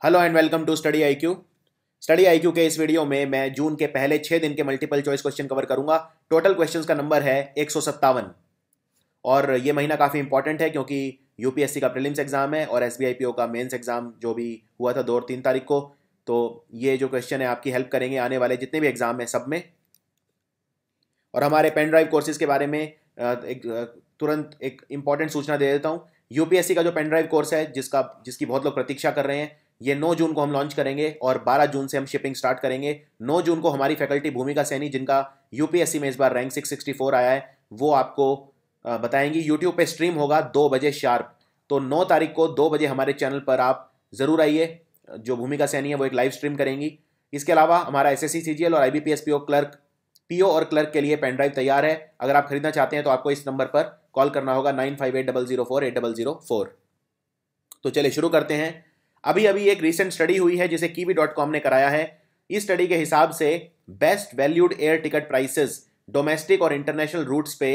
Hello and welcome to study IQ. Study IQ के इस video में मैं जून के पहले 6 दिन के मल्टीपल चॉइस क्वेश्चन कवर करूंगा। टोटल क्वेश्चंस का नंबर है 157 और ये महीना काफ़ी इंपॉर्टेंट है क्योंकि यूपीएससी का प्रीलिम्स एग्जाम है और एसबीआई पीओ का मेंस एग्जाम जो भी हुआ था 2 और 3 तारीख को। तो ये जो क्वेश्चन है आपकी हेल्प करेंगे आने वाले जितने भी एग्जाम हैं सब में। और हमारे पेन ड्राइव कोर्सेज के बारे में तुरंत एक इंपॉर्टेंट सूचना दे देता हूँ। यूपीएससी का जो पेन ड्राइव कोर्स है जिसकी बहुत लोग प्रतीक्षा कर रहे हैं, ये 9 जून को हम लॉन्च करेंगे और 12 जून से हम शिपिंग स्टार्ट करेंगे। 9 जून को हमारी फैकल्टी भूमिका सैनी, जिनका यूपीएससी में इस बार रैंक 664 आया है, वो आपको बताएंगी। यूट्यूब पे स्ट्रीम होगा 2 बजे शार्प। तो 9 तारीख को 2 बजे हमारे चैनल पर आप ज़रूर आइए। जो भूमिका सैनी है वो एक लाइव स्ट्रीम करेंगी। इसके अलावा हमारा एसएससी सीजीएल और आईबीपीएस पीओ और क्लर्क के लिए पेन ड्राइव तैयार है। अगर आप खरीदना चाहते हैं तो आपको इस नंबर पर कॉल करना होगा 9580048004। तो चलिए शुरू करते हैं। अभी एक रिसेंट स्टडी हुई है जिसे kiwi.com ने कराया है। इस स्टडी के हिसाब से best valued air ticket prices domestic और इंटरनेशनल रूट्स पे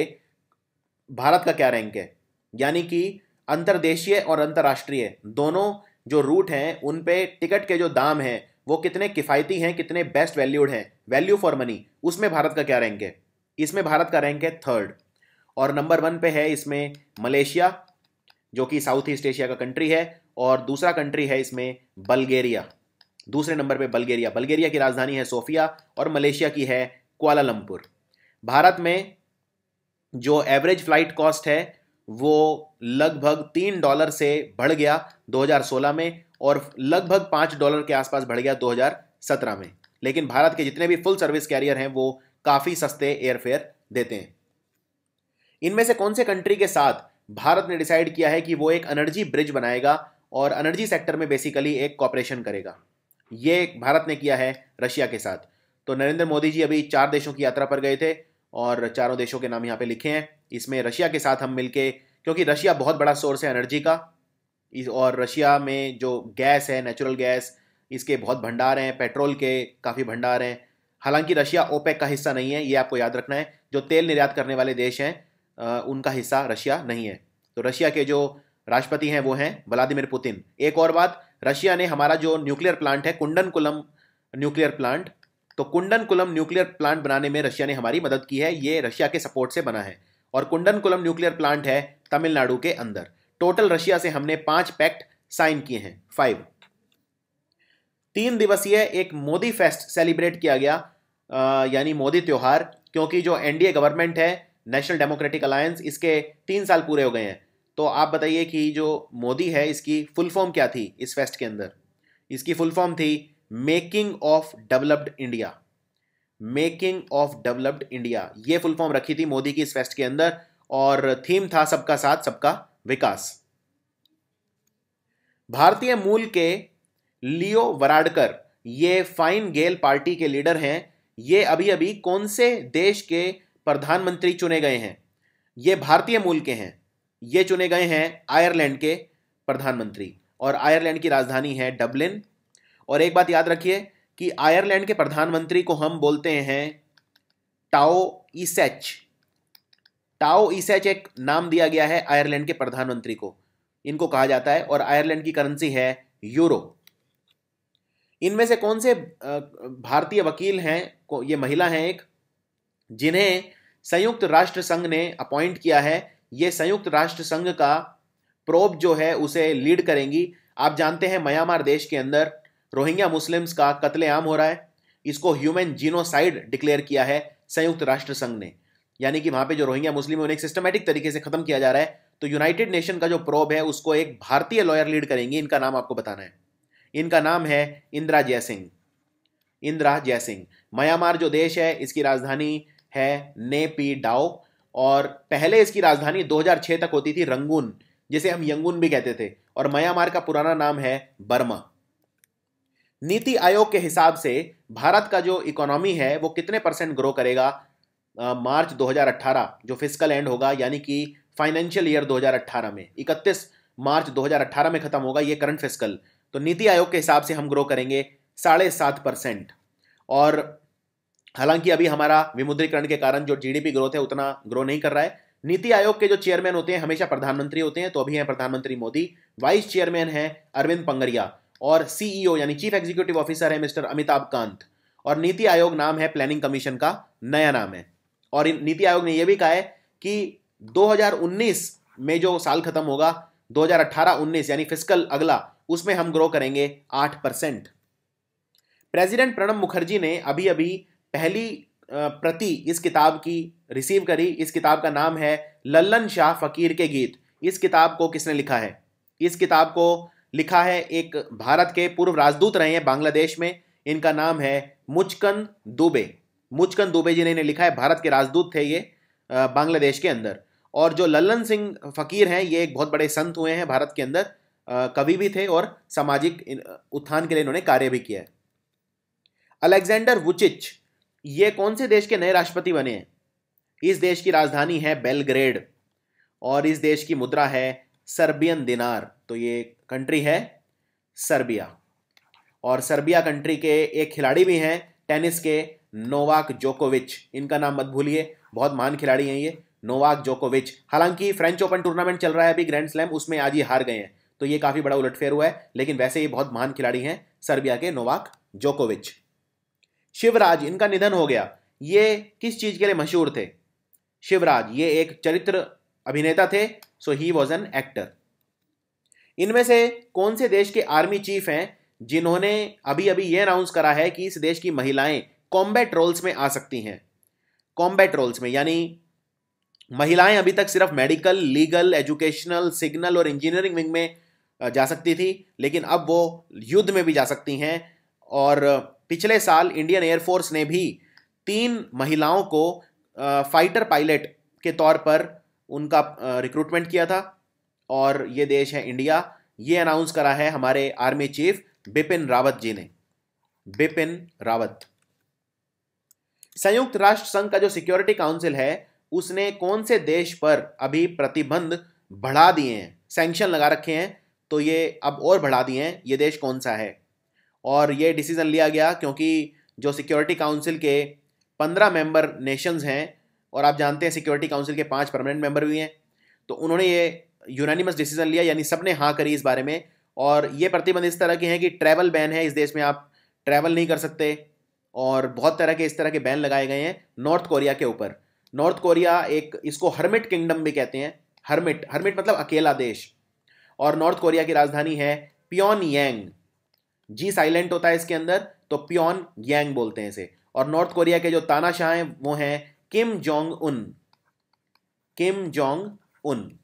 भारत का क्या रैंक है, यानी कि अंतर्देशीय और अंतर्राष्ट्रीय दोनों जो रूट हैं उन पे टिकट के जो दाम हैं वो कितने किफ़ायती हैं, कितने बेस्ट वैल्यूड हैं, वैल्यू फॉर मनी, उसमें भारत का क्या रैंक है। इसमें भारत का रैंक है 3rd और नंबर 1 पे है इसमें मलेशिया, जो कि साउथ ईस्ट एशिया का कंट्री है, और दूसरा कंट्री है इसमें बल्गेरिया। दूसरे नंबर पे बल्गेरिया की राजधानी है सोफिया और मलेशिया की है कुआलालंपुर। भारत में जो एवरेज फ्लाइट कॉस्ट है वो लगभग $3 से बढ़ गया 2016 में और लगभग $5 के आसपास बढ़ गया 2017 में। लेकिन भारत के जितने भी फुल सर्विस कैरियर हैं वो काफ़ी सस्ते एयरफेयर देते हैं। इनमें से कौन से कंट्री के साथ भारत ने डिसाइड किया है कि वो एक एनर्जी ब्रिज बनाएगा और एनर्जी सेक्टर में बेसिकली एक कॉपरेशन करेगा? ये भारत ने किया है रशिया के साथ। तो नरेंद्र मोदी जी अभी 4 देशों की यात्रा पर गए थे और चारों देशों के नाम यहाँ पे लिखे हैं। इसमें रशिया के साथ हम मिलके, क्योंकि रशिया बहुत बड़ा सोर्स है एनर्जी का और रशिया में जो गैस है, नेचुरल गैस, इसके बहुत भंडार हैं, पेट्रोल के काफ़ी भंडार हैं। हालांकि रशिया ओपेक का हिस्सा नहीं है, ये आपको याद रखना है। जो तेल निर्यात करने वाले देश हैं उनका हिस्सा रशिया नहीं है। तो रशिया के जो राष्ट्रपति हैं वो हैं व्लादिमीर पुतिन। एक और बात, रशिया ने हमारा जो न्यूक्लियर प्लांट है कुंडनकुलम न्यूक्लियर प्लांट, तो कुंडनकुलम न्यूक्लियर प्लांट बनाने में रशिया ने हमारी मदद की है। ये रशिया के सपोर्ट से बना है और कुंडनकुलम न्यूक्लियर प्लांट है तमिलनाडु के अंदर। टोटल रशिया से हमने 5 पैक्ट साइन किए हैं, 5। 3 दिवसीय एक मोदी फेस्ट सेलिब्रेट किया गया, यानी मोदी त्योहार, क्योंकि जो एनडीए गवर्नमेंट है, नेशनल डेमोक्रेटिक अलायंस, इसके 3 साल पूरे हो गए हैं। तो आप बताइए कि जो मोदी है इसकी फुल फॉर्म क्या थी इस फेस्ट के अंदर? इसकी फुल फॉर्म थी making of developed India. Making of developed India, ये फुल फॉर्म रखी थी मोदी की इस फेस्ट के अंदर और थीम था सबका साथ सबका विकास। भारतीय मूल के लियो वराडकर, ये फाइन गेल पार्टी के लीडर हैं। ये अभी कौन से देश के प्रधानमंत्री चुने गए हैं? ये भारतीय मूल के हैं। ये चुने गए हैं आयरलैंड के प्रधानमंत्री और आयरलैंड की राजधानी है डबलिन। और एक बात याद रखिए कि आयरलैंड के प्रधानमंत्री को हम बोलते हैं टाओ ईसेच। टाओ ईसेच एक नाम दिया गया है आयरलैंड के प्रधानमंत्री को, इनको कहा जाता है, और आयरलैंड की करेंसी है यूरो। इनमें से कौन से भारतीय वकील हैं, ये महिला हैं एक, जिन्हें संयुक्त राष्ट्र संघ ने अपॉइंट किया है। ये संयुक्त राष्ट्र संघ का प्रोब जो है उसे लीड करेंगी। आप जानते हैं म्यांमार देश के अंदर रोहिंग्या मुस्लिम्स का कत्लेआम हो रहा है। इसको ह्यूमन जीनोसाइड डिक्लेयर किया है संयुक्त राष्ट्र संघ ने, यानी कि वहां पे जो रोहिंग्या मुस्लिम है उन्हें एक सिस्टमैटिक तरीके से खत्म किया जा रहा है। तो यूनाइटेड नेशन का जो प्रोब है उसको एक भारतीय लॉयर लीड करेंगी। इनका नाम आपको बताना है। इनका नाम है इंदिरा जयसिंह। इंदिरा जयसिंह। म्यांमार जो देश है इसकी राजधानी है नेपिडाओ और पहले इसकी राजधानी 2006 तक होती थी रंगून, जिसे हम यंगून भी कहते थे, और म्यांमार का पुराना नाम है बर्मा। नीति आयोग के हिसाब से भारत का जो इकोनॉमी है वो कितने % ग्रो करेगा मार्च 2018, जो फिस्कल एंड होगा, यानी कि फाइनेंशियल ईयर 2018 में 31 मार्च 2018 में खत्म होगा ये करंट फिस्कल। तो नीति आयोग के हिसाब से हम ग्रो करेंगे 7.5%। और हालांकि अभी हमारा विमुद्रीकरण के कारण जो जीडीपी ग्रोथ है उतना ग्रो नहीं कर रहा है। नीति आयोग के जो चेयरमैन होते हैं हमेशा प्रधानमंत्री होते हैं, तो अभी हैं प्रधानमंत्री मोदी। वाइस चेयरमैन हैं अरविंद पंगरिया और सीईओ यानी चीफ एग्जीक्यूटिव ऑफिसर है मिस्टर अमिताभ कांत। और नीति आयोग नाम है प्लानिंग कमीशन का, नया नाम है। और नीति आयोग ने यह भी कहा है कि 2019 में जो साल खत्म होगा 2018-19 यानी फिस्कल अगला, उसमें हम ग्रो करेंगे 8%। प्रेसिडेंट प्रणब मुखर्जी ने अभी अभी पहली प्रति इस किताब की रिसीव करी। इस किताब का नाम है लल्लन शाह फकीर के गीत। इस किताब को किसने लिखा है? इस किताब को लिखा है एक भारत के पूर्व राजदूत रहे हैं बांग्लादेश में, इनका नाम है मुचकंद दुबे। मुचकंद दुबे जी ने इन्हें लिखा है, भारत के राजदूत थे ये बांग्लादेश के अंदर। और जो लल्लन सिंह फकीर हैं ये एक बहुत बड़े संत हुए हैं भारत के अंदर, कवि भी थे और सामाजिक उत्थान के लिए इन्होंने कार्य भी किया है। अलेक्जेंडर वुचिच ये कौन से देश के नए राष्ट्रपति बने हैं? इस देश की राजधानी है बेलग्रेड और इस देश की मुद्रा है सर्बियन दिनार। तो ये कंट्री है सर्बिया। और सर्बिया कंट्री के एक खिलाड़ी भी हैं टेनिस के, नोवाक जोकोविच। इनका नाम मत भूलिए, बहुत महान खिलाड़ी हैं ये नोवाक जोकोविच। हालांकि फ्रेंच ओपन टूर्नामेंट चल रहा है अभी ग्रैंड स्लैम, उसमें आज ये हार गए हैं, तो ये काफी बड़ा उलटफेर हुआ है, लेकिन वैसे ये बहुत महान खिलाड़ी हैं सर्बिया के नोवाक जोकोविच। शिवराज, इनका निधन हो गया। ये किस चीज के लिए मशहूर थे? शिवराज ये एक चरित्र अभिनेता थे, सो ही वॉज एन एक्टर। इनमें से कौन से देश के आर्मी चीफ हैं जिन्होंने अभी अभी यह अनाउंस करा है कि इस देश की महिलाएं कॉम्बैट रोल्स में आ सकती हैं? कॉम्बैट रोल्स में यानी महिलाएं अभी तक सिर्फ मेडिकल, लीगल, एजुकेशनल, सिग्नल और इंजीनियरिंग विंग में जा सकती थी, लेकिन अब वो युद्ध में भी जा सकती हैं। और पिछले साल इंडियन एयरफोर्स ने भी 3 महिलाओं को फाइटर पायलट के तौर पर उनका रिक्रूटमेंट किया था और ये देश है इंडिया। ये अनाउंस करा है हमारे आर्मी चीफ बिपिन रावत जी ने, बिपिन रावत। संयुक्त राष्ट्र संघ का जो सिक्योरिटी काउंसिल है उसने कौन से देश पर अभी प्रतिबंध बढ़ा दिए हैं, सैंक्शन लगा रखे हैं, तो ये अब और बढ़ा दिए हैं, ये देश कौन सा है? और ये डिसीजन लिया गया क्योंकि जो सिक्योरिटी काउंसिल के 15 मेंबर नेशंस हैं और आप जानते हैं सिक्योरिटी काउंसिल के 5 परमानेंट मेंबर भी हैं, तो उन्होंने ये यूनानिमस डिसीजन लिया, यानी सबने हाँ करी इस बारे में। और ये प्रतिबंध इस तरह के हैं कि ट्रैवल बैन है, इस देश में आप ट्रैवल नहीं कर सकते, और बहुत तरह के इस तरह के बैन लगाए गए हैं नॉर्थ कोरिया के ऊपर। नॉर्थ कोरिया एक, इसको हर्मिट किंगडम भी कहते हैं, हर्मिट, हर्मिट मतलब अकेला देश। और नॉर्थ कोरिया की राजधानी है प्योनयांग, जी साइलेंट होता है इसके अंदर, तो प्योनयांग बोलते हैं इसे। और नॉर्थ कोरिया के जो तानाशाह हैं वो हैं Kim Jong Un, Kim Jong Un.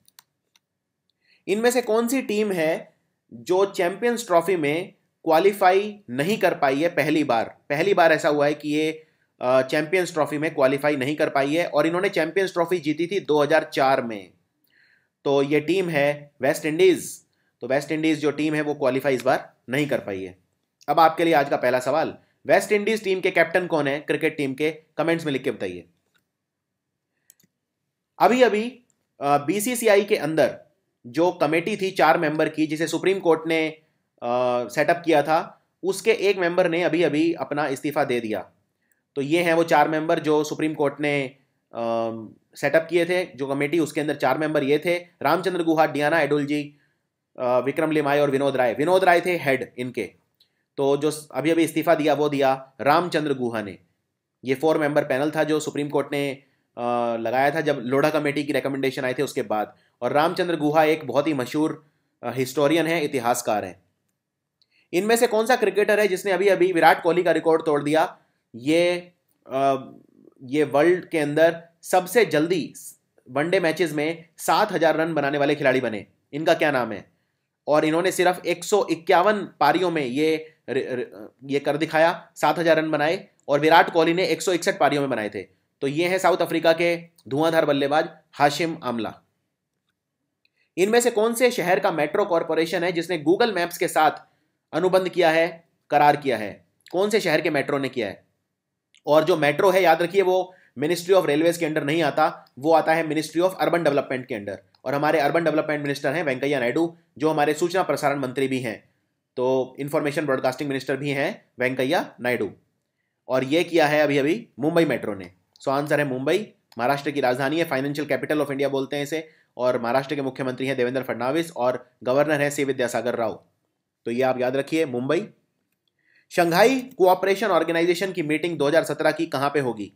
इनमें से कौन सी टीम है जो चैंपियंस ट्रॉफी में क्वालिफाई नहीं कर पाई है? पहली बार ऐसा हुआ है कि ये चैंपियंस ट्रॉफी में क्वालिफाई नहीं कर पाई है, और इन्होंने चैंपियंस ट्रॉफी जीती थी 2004 में। तो ये टीम है वेस्ट इंडीज। तो वेस्ट इंडीज जो टीम है वो क्वालिफाई इस बार नहीं कर पाई है। अब आपके लिए आज का पहला सवाल, वेस्ट इंडीज टीम के कैप्टन कौन है क्रिकेट टीम के? कमेंट्स में लिख के बताइए। अभी अभी बीसीसीआई के अंदर जो कमेटी थी 4 मेंबर की, जिसे सुप्रीम कोर्ट ने सेटअप किया था, उसके एक मेंबर ने अभी अभी अपना इस्तीफा दे दिया। तो ये हैं वो 4 मेंबर जो सुप्रीम कोर्ट ने सेटअप किए थे, जो कमेटी, उसके अंदर 4 मेंबर ये थे: रामचंद्र गुहा, डियाना एडुल्जी, विक्रम लिमाय और विनोद राय। विनोद राय थे हेड इनके। तो जो अभी अभी इस्तीफा दिया वो दिया रामचंद्र गुहा ने। ये 4 मेंबर पैनल था जो सुप्रीम कोर्ट ने लगाया था जब लोढ़ा कमेटी की रिकमेंडेशन आए थे उसके बाद। और रामचंद्र गुहा एक बहुत ही मशहूर हिस्टोरियन है, इतिहासकार हैं। इनमें से कौन सा क्रिकेटर है जिसने अभी अभी विराट कोहली का रिकॉर्ड तोड़ दिया? ये वर्ल्ड के अंदर सबसे जल्दी वनडे मैचेस में 7,000 रन बनाने वाले खिलाड़ी बने। इनका क्या नाम है? और इन्होंने सिर्फ 151 पारियों में ये कर दिखाया, 7,000 रन बनाए, और विराट कोहली ने 161 पारियों में बनाए थे। तो ये है साउथ अफ्रीका के धुआंधार बल्लेबाज हाशिम आमला। इनमें से कौन से शहर का मेट्रो कॉरपोरेशन है जिसने गूगल मैप्स के साथ अनुबंध किया है, करार किया है? कौन से शहर के मेट्रो ने किया है? और जो मेट्रो है, याद रखिए, वो मिनिस्ट्री ऑफ रेलवेज के अंडर नहीं आता, वो आता है मिनिस्ट्री ऑफ अर्बन डेवलपमेंट के अंडर। और हमारे अर्बन डेवलपमेंट मिनिस्टर हैं वेंकैया नायडू, जो हमारे सूचना प्रसारण मंत्री भी हैं, तो इंफॉर्मेशन ब्रॉडकास्टिंग मिनिस्टर भी हैं वेंकैया नायडू। और ये किया है अभी अभी मुंबई मेट्रो ने। सो आंसर है मुंबई। महाराष्ट्र की राजधानी है, फाइनेंशियल कैपिटल ऑफ इंडिया बोलते हैं इसे। और महाराष्ट्र के मुख्यमंत्री हैं देवेंद्र फडणवीस और गवर्नर है सी विद्यासागर राव। तो तो ये आप याद रखिए, मुंबई। शंघाई कोऑपरेशन ऑर्गेनाइजेशन की मीटिंग 2017 की कहां पे होगी?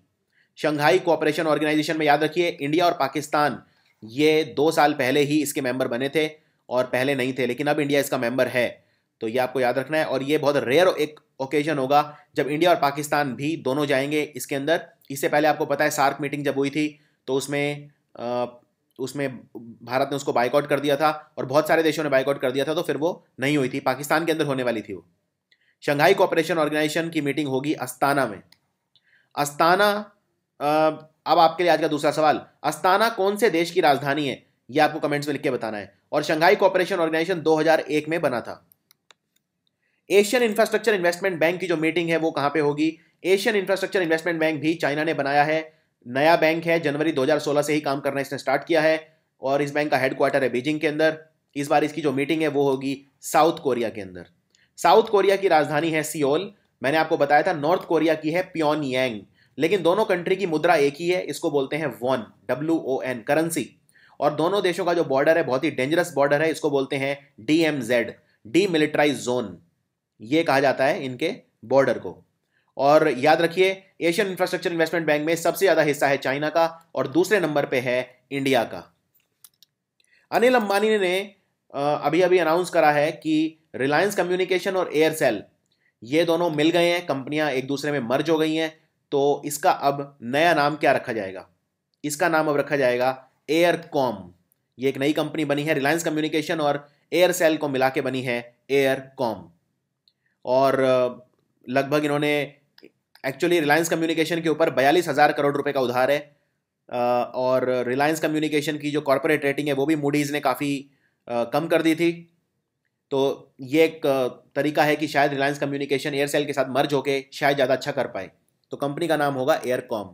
शंघाई कोऑपरेशन ऑर्गेनाइजेशन में याद रखिए, इंडिया और पाकिस्तान ये 2 साल पहले ही इसके मेंबर बने थे, और पहले नहीं थे, लेकिन अब इंडिया इसका मेंबर है, तो ये आपको याद रखना है। और ये बहुत रेयर एक ओकेजन होगा जब इंडिया और पाकिस्तान भी दोनों जाएंगे इसके अंदर। इससे पहले आपको पता है सार्क मीटिंग जब हुई थी तो उसमें भारत ने उसको बाइकआउट कर दिया था, और बहुत सारे देशों ने बाइकआउट कर दिया था, तो फिर वो नहीं हुई थी, पाकिस्तान के अंदर होने वाली थी वो। शंघाई कोऑपरेशन ऑर्गेनाइजेशन की मीटिंग होगी अस्ताना में। अस्ताना, अब आपके लिए आज का दूसरा सवाल, अस्ताना कौन से देश की राजधानी है? ये आपको कमेंट्स में लिख के बताना है। और शंघाई कोऑपरेशन ऑर्गेनाइजेशन 2001 में बना था। एशियन इंफ्रास्ट्रक्चर इन्वेस्टमेंट बैंक की जो मीटिंग है वो कहां पे होगी? एशियन इंफ्रास्ट्रक्चर इन्वेस्टमेंट बैंक भी चाइना ने बनाया है, नया बैंक है, जनवरी 2016 से ही काम करना इसने स्टार्ट किया है, और इस बैंक का हेडक्वार्टर है बीजिंग के अंदर। इस बार इसकी जो मीटिंग है वो होगी साउथ कोरिया के अंदर। साउथ कोरिया की राजधानी है सियोल। मैंने आपको बताया था नॉर्थ कोरिया की है प्योनयांग, लेकिन दोनों कंट्री की मुद्रा एक ही है, इसको बोलते हैं वॉन, WON करेंसी। और दोनों देशों का जो बॉर्डर है बहुत ही डेंजरस बॉर्डर है, इसको बोलते हैं DMZ, डीमिलिटराइज जोन, ये कहा जाता है इनके बॉर्डर को। और याद रखिए, एशियन इंफ्रास्ट्रक्चर इन्वेस्टमेंट बैंक में सबसे ज्यादा हिस्सा है चाइना का, और दूसरे नंबर पे है इंडिया का। अनिल अंबानी ने अभी अभी अनाउंस करा है कि रिलायंस कम्युनिकेशन और एयरसेल ये दोनों मिल गए हैं, कंपनियां एक दूसरे में मर्ज हो गई हैं, तो इसका अब नया नाम क्या रखा जाएगा? इसका नाम अब रखा जाएगा एयरकॉम। ये एक नई कंपनी बनी है, रिलायंस कम्युनिकेशन और एयरसेल को मिला के बनी है एयरकॉम। और लगभग इन्होंने, एक्चुअली रिलायंस कम्युनिकेशन के ऊपर 42,000 करोड़ रुपए का उधार है, और रिलायंस कम्युनिकेशन की जो कॉर्पोरेट रेटिंग है वो भी मूडीज ने काफ़ी कम कर दी थी। तो ये एक तरीका है कि शायद रिलायंस कम्युनिकेशन एयरसेल के साथ मर्ज होके शायद ज़्यादा अच्छा कर पाए, तो कंपनी का नाम होगा एयरकॉम।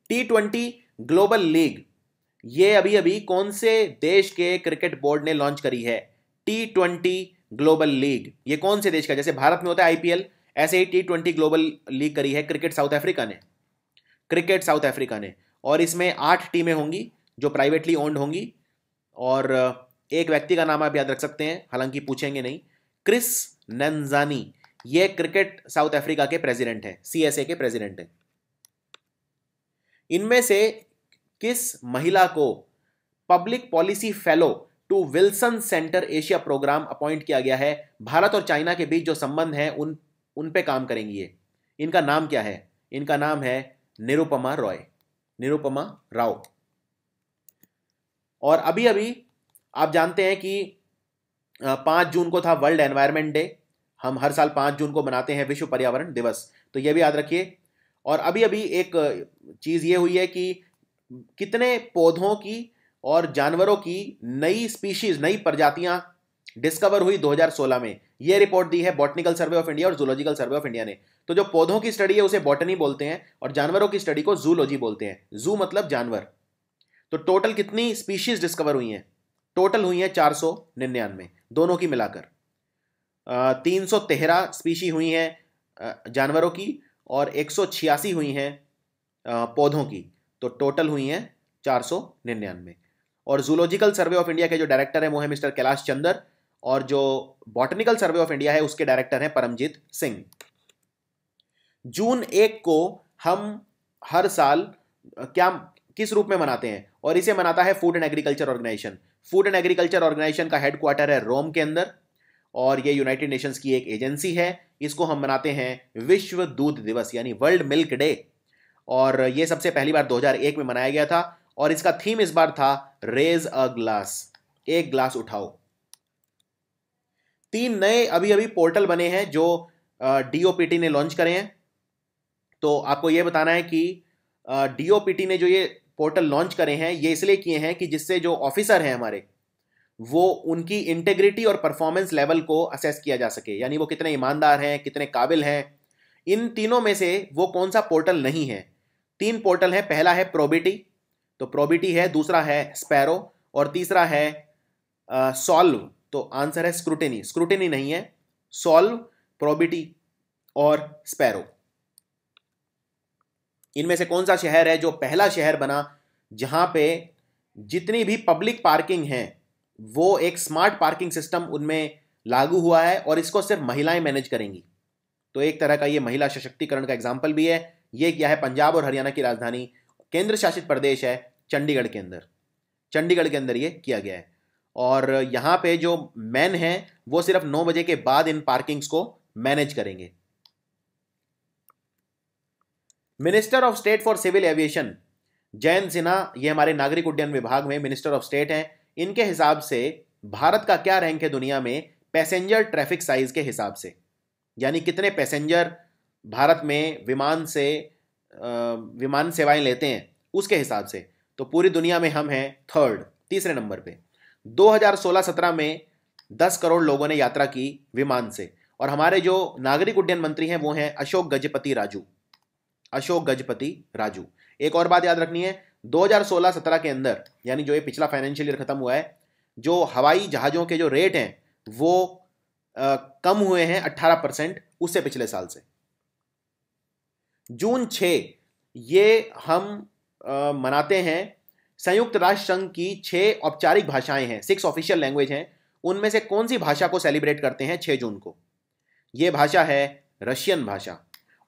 T20 ग्लोबल लीग, ये अभी अभी कौन से देश के क्रिकेट बोर्ड ने लॉन्च करी है? T20 ग्लोबल लीग, ये कौन से देश का? जैसे भारत में होता है IPL, ऐसे ही T20 ग्लोबल लीग करी है क्रिकेट साउथ अफ्रीका ने, क्रिकेट साउथ अफ्रीका ने। और इसमें 8 टीमें होंगी जो प्राइवेटली ओन्ड होंगी, और एक व्यक्ति का नाम आप याद रख सकते हैं, हालांकि पूछेंगे नहीं, क्रिस नंजानी, ये क्रिकेट साउथ अफ्रीका के प्रेसिडेंट है, CSA के प्रेसिडेंट है। इनमें से किस महिला को public policy fellow to Wilson Center Asia program appoint किया गया है? भारत और चाइना के बीच जो संबंध है उन पे काम करेंगी ये। इनका नाम क्या है? इनका नाम है निरुपमा रॉय, निरुपमा राव। और अभी अभी आप जानते हैं कि 5 जून को था वर्ल्ड एनवायरनमेंट डे, हम हर साल 5 जून को मनाते हैं विश्व पर्यावरण दिवस, तो यह भी याद रखिए। और अभी अभी एक चीज़ ये हुई है कि कितने पौधों की और जानवरों की नई स्पीशीज, नई प्रजातियां डिस्कवर हुई 2016 में, यह रिपोर्ट दी है बॉटनिकल सर्वे ऑफ इंडिया और जूलॉजिकल सर्वे ऑफ इंडिया ने। तो जो पौधों की स्टडी है उसे बॉटनी बोलते हैं, और जानवरों की स्टडी को जूलॉजी बोलते हैं। जू मतलब जानवर। तो टोटल कितनी स्पीशीज डिस्कवर हुई हैं? टोटल हुई हैं 499, दोनों की मिलाकर 313 स्पीशी हुई हैं जानवरों की, और 186 हुई हैं पौधों की, तो टोटल हुई हैं 499। और जूलॉजिकल सर्वे ऑफ इंडिया के जो डायरेक्टर हैं वो है मिस्टर कैलाश चंदर, और जो बॉटनिकल सर्वे ऑफ इंडिया है उसके डायरेक्टर हैं परमजीत सिंह। जून 1 को हम हर साल किस रूप में मनाते हैं? और इसे मनाता है food and agriculture organization. Food and agriculture organization का हेडक्वार्टर है रोम के अंदर, और ये यूनाइटेड नेशंस की एक एजेंसी है। इसको हम मनाते हैं विश्व दूध दिवस, यानी वर्ल्ड मिल्क डे, और ये सबसे पहली बार 2001 में मनाया गया था। और इसका थीम इस बार था रेज अ ग्लास, एक ग्लास उठाओ। 3 नए अभी अभी पोर्टल बने हैं जो DOPT ने लॉन्च करे हैं। तो आपको यह बताना है कि DOPT ने जो ये पोर्टल लॉन्च करे हैं ये इसलिए किए हैं कि जिससे जो ऑफिसर हैं हमारे, वो उनकी इंटेग्रिटी और परफॉर्मेंस लेवल को असेस किया जा सके, यानी वो कितने ईमानदार हैं, कितने काबिल हैं। इन तीनों में से वो कौन सा पोर्टल नहीं है? 3 पोर्टल है। पहला है प्रोबिटी, तो प्रोबिटी है, दूसरा है स्पैरो, और तीसरा है सॉल्व। तो आंसर है स्क्रूटिनी, स्क्रूटिनी नहीं है, सॉल्व, प्रोबिटी और स्पैरो। इनमें से कौन सा शहर है जो पहला शहर बना जहां पे जितनी भी पब्लिक पार्किंग है वो एक स्मार्ट पार्किंग सिस्टम उनमें लागू हुआ है और इसको सिर्फ महिलाएं मैनेज करेंगी। तो एक तरह का ये महिला सशक्तिकरण का एग्जाम्पल भी है। ये क्या है, पंजाब और हरियाणा की राजधानी केंद्र शासित प्रदेश है चंडीगढ़ के अंदर, चंडीगढ़ के अंदर ये किया गया है। और यहाँ पे जो मैन है वो सिर्फ 9 बजे के बाद इन पार्किंग्स को मैनेज करेंगे। Minister of state for civil aviation Jayant Sinha, ये हमारे नागरिक उड्डयन विभाग में मिनिस्टर ऑफ स्टेट हैं। इनके हिसाब से भारत का क्या रैंक है दुनिया में पैसेंजर ट्रैफिक साइज के हिसाब से, यानी कितने पैसेंजर भारत में विमान सेवाएं लेते हैं उसके हिसाब से। तो पूरी दुनिया में हम हैं तीसरे नंबर पे। 2016-17 में 10 करोड़ लोगों ने यात्रा की विमान से। और हमारे जो नागरिक उड्डयन मंत्री हैं वो हैं अशोक गजपति राजू। एक और बात याद रखनी है, 2016-17 के अंदर, यानी जो ये पिछला फाइनेंशियल ईयर खत्म हुआ है, जो हवाई जहाज़ों के जो रेट हैं वो कम हुए हैं 18% उससे पिछले साल से। जून 6 ये हम मनाते हैं संयुक्त राष्ट्र संघ की 6 औपचारिक भाषाएं हैं, 6 ऑफिशियल लैंग्वेज हैं। उनमें से कौन सी भाषा को सेलिब्रेट करते हैं 6 जून को? ये भाषा है रशियन भाषा।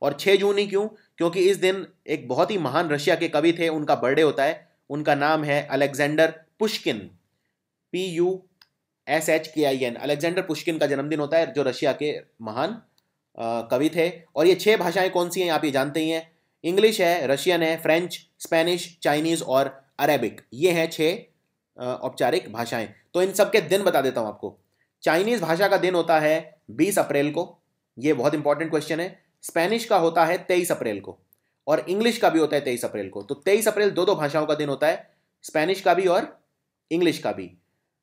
और 6 जून ही क्यों? क्योंकि इस दिन एक बहुत ही महान रशिया के कवि थे, उनका बर्थडे होता है। उनका नाम है Alexander Pushkin, PUSHKIN। Alexander Pushkin का जन्मदिन होता है, जो रशिया के महान कवि थे। और ये 6 भाषाएं कौन सी हैं आप ये जानते ही हैं। इंग्लिश है, रशियन है, फ्रेंच, स्पेनिश, चाइनीज और अरेबिक। ये हैं 6 औपचारिक भाषाएं। तो इन सब के दिन बता देता हूं आपको। चाइनीज भाषा का दिन होता है 20 अप्रैल को, ये बहुत इंपॉर्टेंट क्वेश्चन है। स्पेनिश का होता है 23 अप्रैल को और इंग्लिश का भी होता है 23 अप्रैल को। तो 23 अप्रैल दो भाषाओं का दिन होता है, स्पेनिश का भी और इंग्लिश का भी।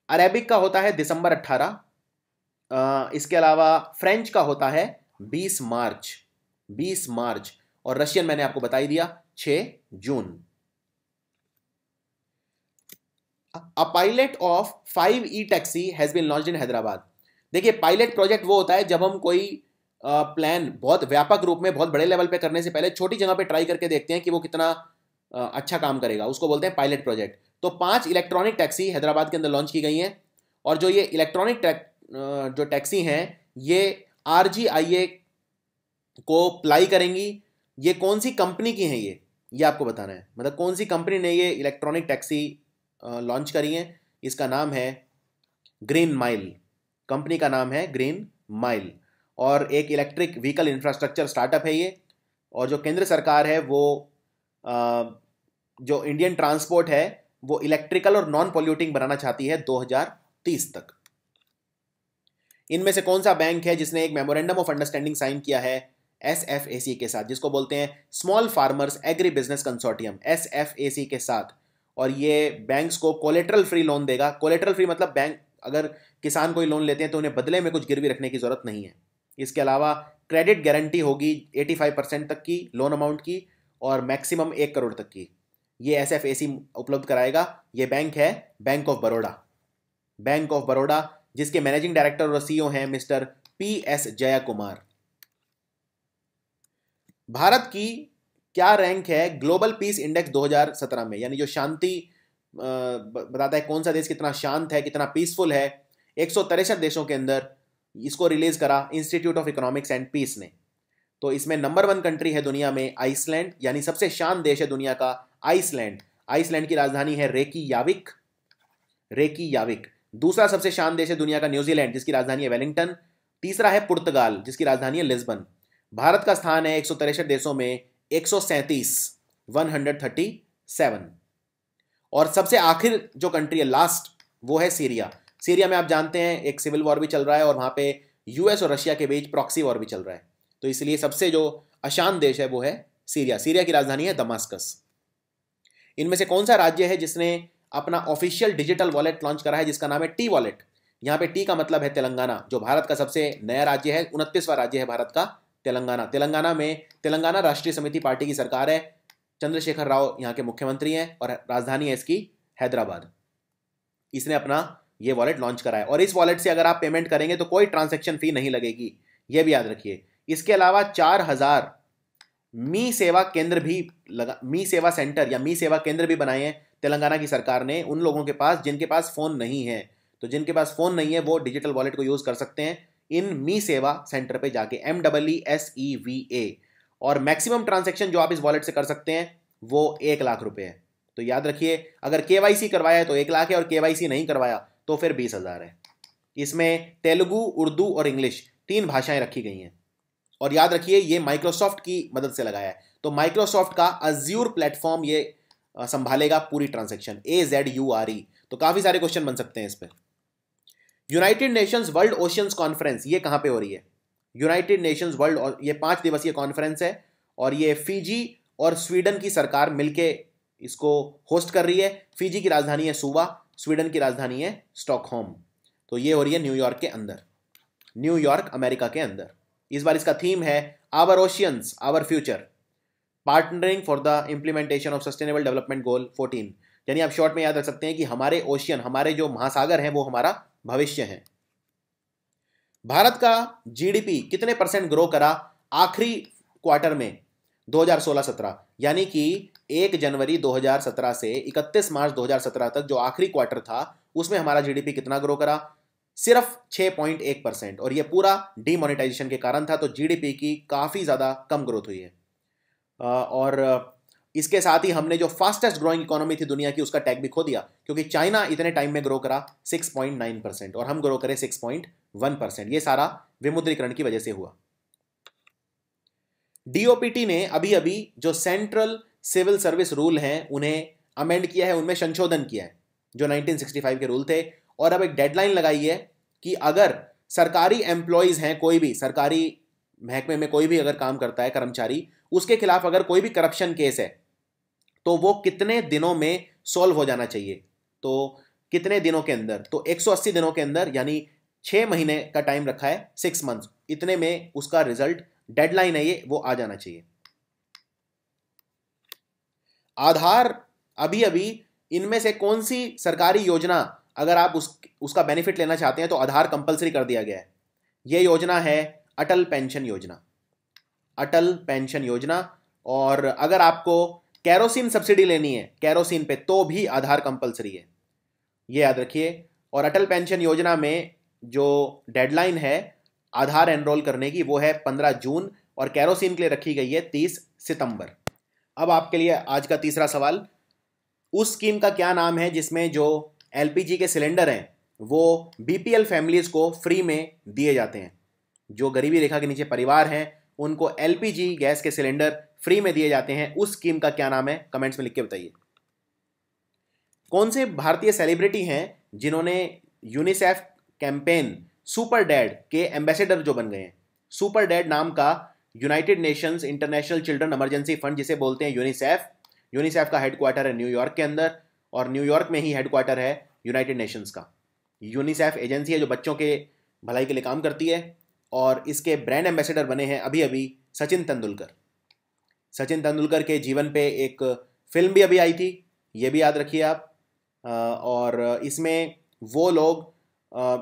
अरेबिक का होता है दिसंबर 18। इसके अलावा फ्रेंच का होता है 20 मार्च। और रशियन मैंने आपको बता ही दिया 6 जून। A pilot of 5E taxi has been launched in Hyderabad. देखिए, पायलट प्रोजेक्ट वो होता है जब हम कोई प्लान बहुत व्यापक रूप में बहुत बड़े लेवल पे करने से पहले छोटी जगह पे ट्राई करके देखते हैं कि वो कितना अच्छा काम करेगा, उसको बोलते हैं पायलट प्रोजेक्ट। तो 5 इलेक्ट्रॉनिक टैक्सी हैदराबाद के अंदर लॉन्च की गई हैं। और जो ये इलेक्ट्रॉनिक जो टैक्सी हैं ये RGIA को अप्लाई करेंगी। ये कौन सी कंपनी की हैं ये आपको बताना है, मतलब कौन सी कंपनी ने ये इलेक्ट्रॉनिक टैक्सी लॉन्च करी है। इसका नाम है ग्रीन माइल, कंपनी का नाम है ग्रीन माइल। और एक इलेक्ट्रिक व्हीकल इंफ्रास्ट्रक्चर स्टार्टअप है ये। और जो केंद्र सरकार है वो जो इंडियन ट्रांसपोर्ट है वो इलेक्ट्रिकल और नॉन पॉल्यूटिंग बनाना चाहती है 2030 तक। इनमें से कौन सा बैंक है जिसने एक मेमोरेंडम ऑफ अंडरस्टैंडिंग साइन किया है SFAC के साथ, जिसको बोलते हैं small farmers agri business consortium, SFAC के साथ। और ये बैंक्स को कोलेटरल फ्री लोन देगा। कोलेटरल फ्री मतलब बैंक अगर किसान कोई लोन लेते हैं तो उन्हें बदले में कुछ गिरवी रखने की जरूरत नहीं है। इसके अलावा क्रेडिट गारंटी होगी 85% तक की लोन अमाउंट की और मैक्सिमम 1 करोड़ तक की। ये SFAC उपलब्ध कराएगा। ये बैंक है बैंक ऑफ बड़ौदा, जिसके मैनेजिंग डायरेक्टर और CEO हैं मिस्टर PS जयकुमार। भारत की क्या रैंक है ग्लोबल पीस इंडेक्स 2017 में, यानी जो शांति बताता है कौन सा देश कितना शांत है, कितना पीसफुल है। 163 देशों के अंदर इसको रिलीज करा institute of economics and peace ने। तो इसमें नंबर 1 कंट्री है दुनिया में आइसलैंड, यानी सबसे शांत देश है दुनिया का आइसलैंड। आइसलैंड की राजधानी है रेकीयाविक। दूसरा सबसे शांत देश है दुनिया का न्यूजीलैंड, जिसकी राजधानी है वेलिंगटन। तीसरा है पुर्तगाल, जिसकी राजधानी है लिस्बन। भारत का स्थान है 163 देशों में 137। और सबसे आखिर जो कंट्री है लास्ट, वो है सीरिया। सीरिया में आप जानते हैं एक सिविल वॉर भी चल रहा है और वहां पे US और रशिया के बीच प्रॉक्सी वॉर भी चल रहा है। तो इसलिए सबसे जो अशांत देश है वो है सीरिया। सीरिया की राजधानी है दमास्कस। इनमें से कौन सा राज्य है जिसने अपना ऑफिशियल डिजिटल वॉलेट लॉन्च करा है, जिसका नाम है T वॉलेट? यहाँ पे T का मतलब है तेलंगाना, जो भारत का सबसे नया राज्य है। 29वां राज्य है भारत का तेलंगाना में तेलंगाना राष्ट्रीय समिति पार्टी की सरकार है। चंद्रशेखर राव यहाँ के मुख्यमंत्री हैं और राजधानी है इसकी हैदराबाद। इसने अपना ये वॉलेट लॉन्च करा है और इस वॉलेट से अगर आप पेमेंट करेंगे तो कोई ट्रांजैक्शन फी नहीं लगेगी, ये भी याद रखिए। इसके अलावा 4000 मी सेवा सेंटर या मी सेवा केंद्र भी बनाए हैं तेलंगाना की सरकार ने उन लोगों के पास जिनके पास फोन नहीं है। तो जिनके पास फ़ोन नहीं है वो डिजिटल वॉलेट को यूज़ कर सकते हैं इन मी सेवा सेंटर पे जाके, MEESEVA। और मैक्सिमम ट्रांजैक्शन जो आप इस वॉलेट से कर सकते हैं वो 1 लाख रुपए है। तो याद रखिए, अगर KYC करवाया है तो 1 लाख है, और KYC नहीं करवाया तो फिर 20,000 है। इसमें तेलुगु, उर्दू और इंग्लिश 3 भाषाएं रखी गई हैं। और याद रखिए ये माइक्रोसॉफ्ट की मदद से लगाया है, तो माइक्रोसॉफ्ट का अज्यूर प्लेटफॉर्म ये संभालेगा पूरी ट्रांजैक्शन, AZURE। तो काफी सारे क्वेश्चन बन सकते हैं इस पर। United Nations world oceans conference ये कहां पे हो रही है? यूनाइटेड नेशंस वर्ल्ड, ये 5 दिवसीय कॉन्फ्रेंस है और ये फिजी और स्वीडन की सरकार मिलके इसको होस्ट कर रही है। फिजी की राजधानी है सुवा, स्वीडन की राजधानी है स्टॉकहोम। तो ये हो रही है न्यूयॉर्क के अंदर, न्यूयॉर्क अमेरिका के अंदर। इस बार इसका थीम है our oceans our future, partnering for the implementation of sustainable development goal 14। यानी आप शॉर्ट में याद रख सकते हैं कि हमारे ओशियन, हमारे जो महासागर हैं वो हमारा भविष्य है। भारत का GDP कितने % ग्रो करा आखिरी क्वार्टर में 2016-17, यानी कि 1 जनवरी 2017 से 31 मार्च 2017 तक जो आखिरी क्वार्टर था उसमें हमारा GDP कितना ग्रो करा? सिर्फ 6.1%। और ये पूरा डीमोनेटाइजेशन के कारण था, तो GDP की काफ़ी ज़्यादा कम ग्रोथ हुई है। और इसके साथ ही हमने जो फास्टेस्ट ग्रोइंग इकोनॉमी थी दुनिया की उसका टैग भी खो दिया, क्योंकि चाइना इतने टाइम में ग्रो करा 6.9% और हम ग्रो करें 6.1%। ये सारा विमुद्रीकरण की वजह से हुआ। DOPT ने अभी अभी जो सेंट्रल सिविल सर्विस रूल हैं उन्हें अमेंड किया है, उनमें संशोधन किया है जो 1965 के रूल थे। और अब एक डेडलाइन लगाई है कि अगर सरकारी एम्प्लॉयज हैं, कोई भी सरकारी महकमे में कोई भी अगर काम करता है कर्मचारी, उसके खिलाफ अगर कोई भी करप्शन केस है तो वो कितने दिनों में सॉल्व हो जाना चाहिए। तो कितने दिनों के अंदर? तो 180 दिनों के अंदर, यानी 6 महीने का टाइम रखा है, 6 मंथ्स, इतने में उसका रिजल्ट, डेडलाइन है ये, वो आ जाना चाहिए। आधार, अभी अभी इनमें से कौन सी सरकारी योजना अगर आप उसका बेनिफिट लेना चाहते हैं तो आधार कंपलसरी कर दिया गया है। यह योजना है अटल पेंशन योजना, अटल पेंशन योजना। और अगर आपको कैरोसिन सब्सिडी लेनी है कैरोसिन पे तो भी आधार कंपलसरी है, ये याद रखिए। और अटल पेंशन योजना में जो डेडलाइन है आधार एनरोल करने की वो है 15 जून और कैरोसिन के लिए रखी गई है 30 सितंबर। अब आपके लिए आज का तीसरा सवाल, उस स्कीम का क्या नाम है जिसमें जो LPG के सिलेंडर हैं वो BPL फैमिलीज को फ्री में दिए जाते हैं? जो गरीबी रेखा के नीचे परिवार हैं उनको LPG गैस के सिलेंडर फ्री में दिए जाते हैं, उस स्कीम का क्या नाम है? कमेंट्स में लिख के बताइए। कौन से भारतीय सेलिब्रिटी हैं जिन्होंने यूनिसेफ कैंपेन सुपर डैड के एम्बेसडर जो बन गए हैं? सुपर डैड नाम का United Nations international children emergency fund जिसे बोलते हैं यूनिसेफ, यूनिसेफ का हेडक्वार्टर है न्यूयॉर्क के अंदर और न्यूयॉर्क में ही हेडक्वार्टर है यूनाइटेड नेशंस का। यूनिसेफ एजेंसी है जो बच्चों के भलाई के लिए काम करती है और इसके ब्रांड एम्बेसडर बने हैं अभी अभी सचिन तेंदुलकर। सचिन तेंदुलकर के जीवन पे एक फिल्म भी अभी आई थी, ये भी याद रखिए आप। और इसमें वो लोग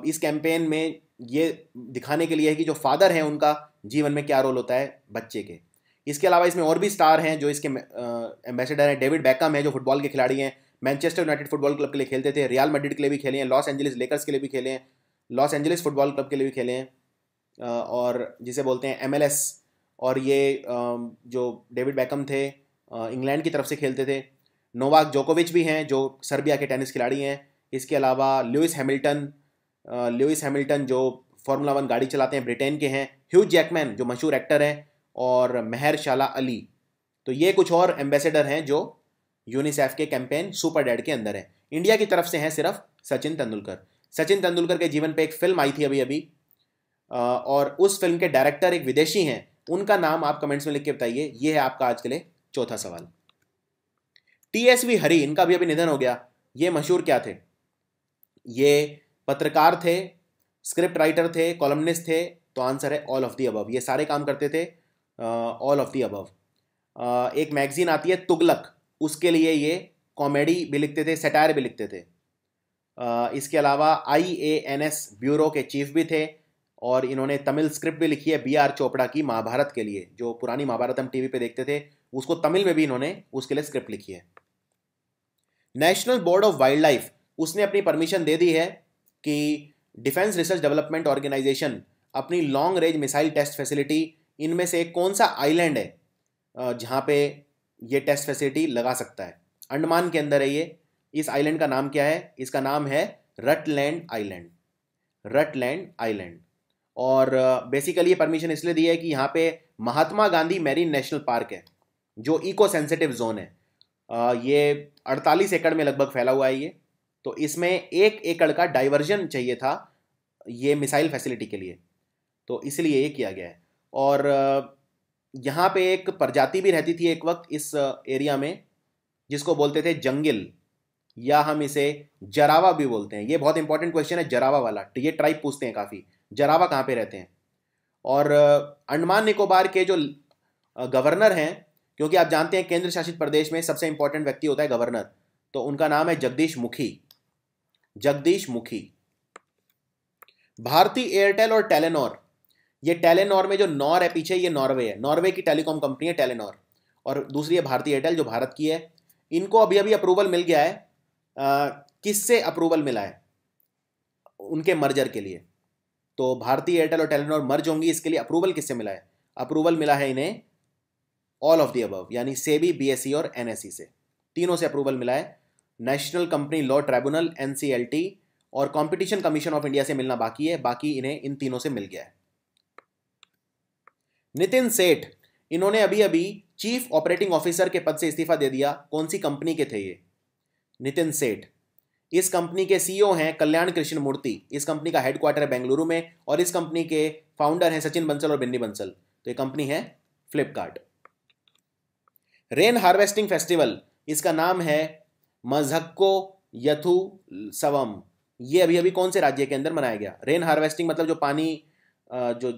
इस कैंपेन में ये दिखाने के लिए है कि जो फादर हैं उनका जीवन में क्या रोल होता है बच्चे के। इसके अलावा इसमें और भी स्टार हैं जो इसके एम्बेसडर हैं। डेविड बैकहम है जो फुटबॉल के खिलाड़ी हैं, मैनचेस्टर यूनाइटेड फुटबॉल क्लब के लिए खेलते थे, रियल मैड्रिड के लिए भी खेले हैं, लॉस एंजलिस लेकर्स के लिए भी खेले हैं, लॉस एंजलिस फुटबॉल क्लब के लिए भी खेले हैं, और जिसे बोलते हैं MLS। और ये जो डेविड बैकहम थे इंग्लैंड की तरफ से खेलते थे। नोवाक जोकोविच भी हैं जो सर्बिया के टेनिस खिलाड़ी हैं। इसके अलावा लुइस हैमिल्टन जो फार्मूला 1 गाड़ी चलाते हैं, ब्रिटेन के हैं। ह्यू जैकमैन जो मशहूर एक्टर हैं और मेहरशाला अली। तो ये कुछ और एम्बेसडर हैं जो यूनिसेफ के कैंपेन सुपर डैड के अंदर है। इंडिया की तरफ से हैं सिर्फ सचिन तेंदुलकर। सचिन तेंदुलकर के जीवन पे एक फिल्म आई थी अभी अभी और उस फिल्म के डायरेक्टर एक विदेशी हैं, उनका नाम आप कमेंट्स में लिख के बताइए। ये है आपका आज के लिए चौथा सवाल। TSV हरी, इनका अभी निधन हो गया। ये मशहूर क्या थे? ये पत्रकार थे, स्क्रिप्ट राइटर थे, कॉलमनिस्ट थे। तो आंसर है ऑल ऑफ द अबव। ये सारे काम करते थे, ऑल ऑफ द अबव। एक मैगजीन आती है तुगलक, उसके लिए ये कॉमेडी भी लिखते थे, सटायर भी लिखते थे। इसके अलावा IANS ब्यूरो के चीफ भी थे और इन्होंने तमिल स्क्रिप्ट भी लिखी है BR चोपड़ा की महाभारत के लिए। जो पुरानी महाभारत हम टीवी पे देखते थे उसको तमिल में भी इन्होंने उसके लिए स्क्रिप्ट लिखी है। National board of wild life, उसने अपनी परमिशन दे दी है कि डिफेंस रिसर्च डेवलपमेंट ऑर्गेनाइजेशन अपनी long range missile test facility, इनमें से कौन सा आइलैंड है जहाँ पे ये टेस्ट फैसिलिटी लगा सकता है? अंडमान के अंदर है ये। इस आइलैंड का नाम क्या है? इसका नाम है रटलैंड आइलैंड। Rutland island. और बेसिकली ये परमिशन इसलिए दी है कि यहाँ पे Mahatma Gandhi marine national park है, जो इको सेंसिटिव जोन है। ये 48 एकड़ में लगभग फैला हुआ है ये। तो इसमें 1 एकड़ का डाइवर्जन चाहिए था ये मिसाइल फैसिलिटी के लिए, तो इसलिए ये किया गया है। और यहाँ पे एक प्रजाति भी रहती थी एक वक्त इस एरिया में, जिसको बोलते थे जंगिल, या हम इसे जरावा भी बोलते हैं। ये बहुत इंपॉर्टेंट क्वेश्चन है जरावा वाला, तो ये ट्राइब पूछते हैं काफ़ी, जरावा कहाँ पे रहते हैं। और अंडमान निकोबार के जो गवर्नर हैं, क्योंकि आप जानते हैं केंद्र शासित प्रदेश में सबसे इंपॉर्टेंट व्यक्ति होता है गवर्नर, तो उनका नाम है जगदीश मुखी। जगदीश मुखी। भारती एयरटेल और टेलेनॉर, ये टेलेनॉर में जो नॉर है पीछे, ये नॉर्वे है, नॉर्वे की टेलीकॉम कंपनी है टेलेनॉर, और दूसरी है भारती एयरटेल जो भारत की है। इनको अभी अभी अप्रूवल मिल गया है। किससे अप्रूवल मिला है? उनके मर्जर के लिए। तो भारती एयरटेल और टेलेनॉर मर्ज होंगी, इसके लिए अप्रूवल किससे मिला है? अप्रूवल मिला है इन्हें ऑल ऑफ द अबव, यानी सेबी, बीएसई और एनएसई से, तीनों से अप्रूवल मिला है। National company law tribunal NCLT और कंपटीशन कमीशन ऑफ इंडिया से मिलना बाकी है, बाकी इन्हें इन तीनों से मिल गया है। नितिन सेठ, इन्होंने अभी अभी चीफ ऑपरेटिंग ऑफिसर के पद से इस्तीफा दे दिया। कौन सी कंपनी के थे ये? नितिन सेठ। इस कंपनी के सीईओ हैं कल्याण कृष्ण मूर्ति। इस कंपनी का हेडक्वार्टर है बेंगलुरु में, और इस कंपनी के फाउंडर हैं सचिन बंसल और बिन्नी बंसल। तो ये कंपनी है फ्लिपकार्ट। रेन हार्वेस्टिंग फेस्टिवल, इसका नाम है मझक्को यथु सवम। ये अभी अभी कौन से राज्य के अंदर मनाया गया? रेन हार्वेस्टिंग मतलब जो पानी, जो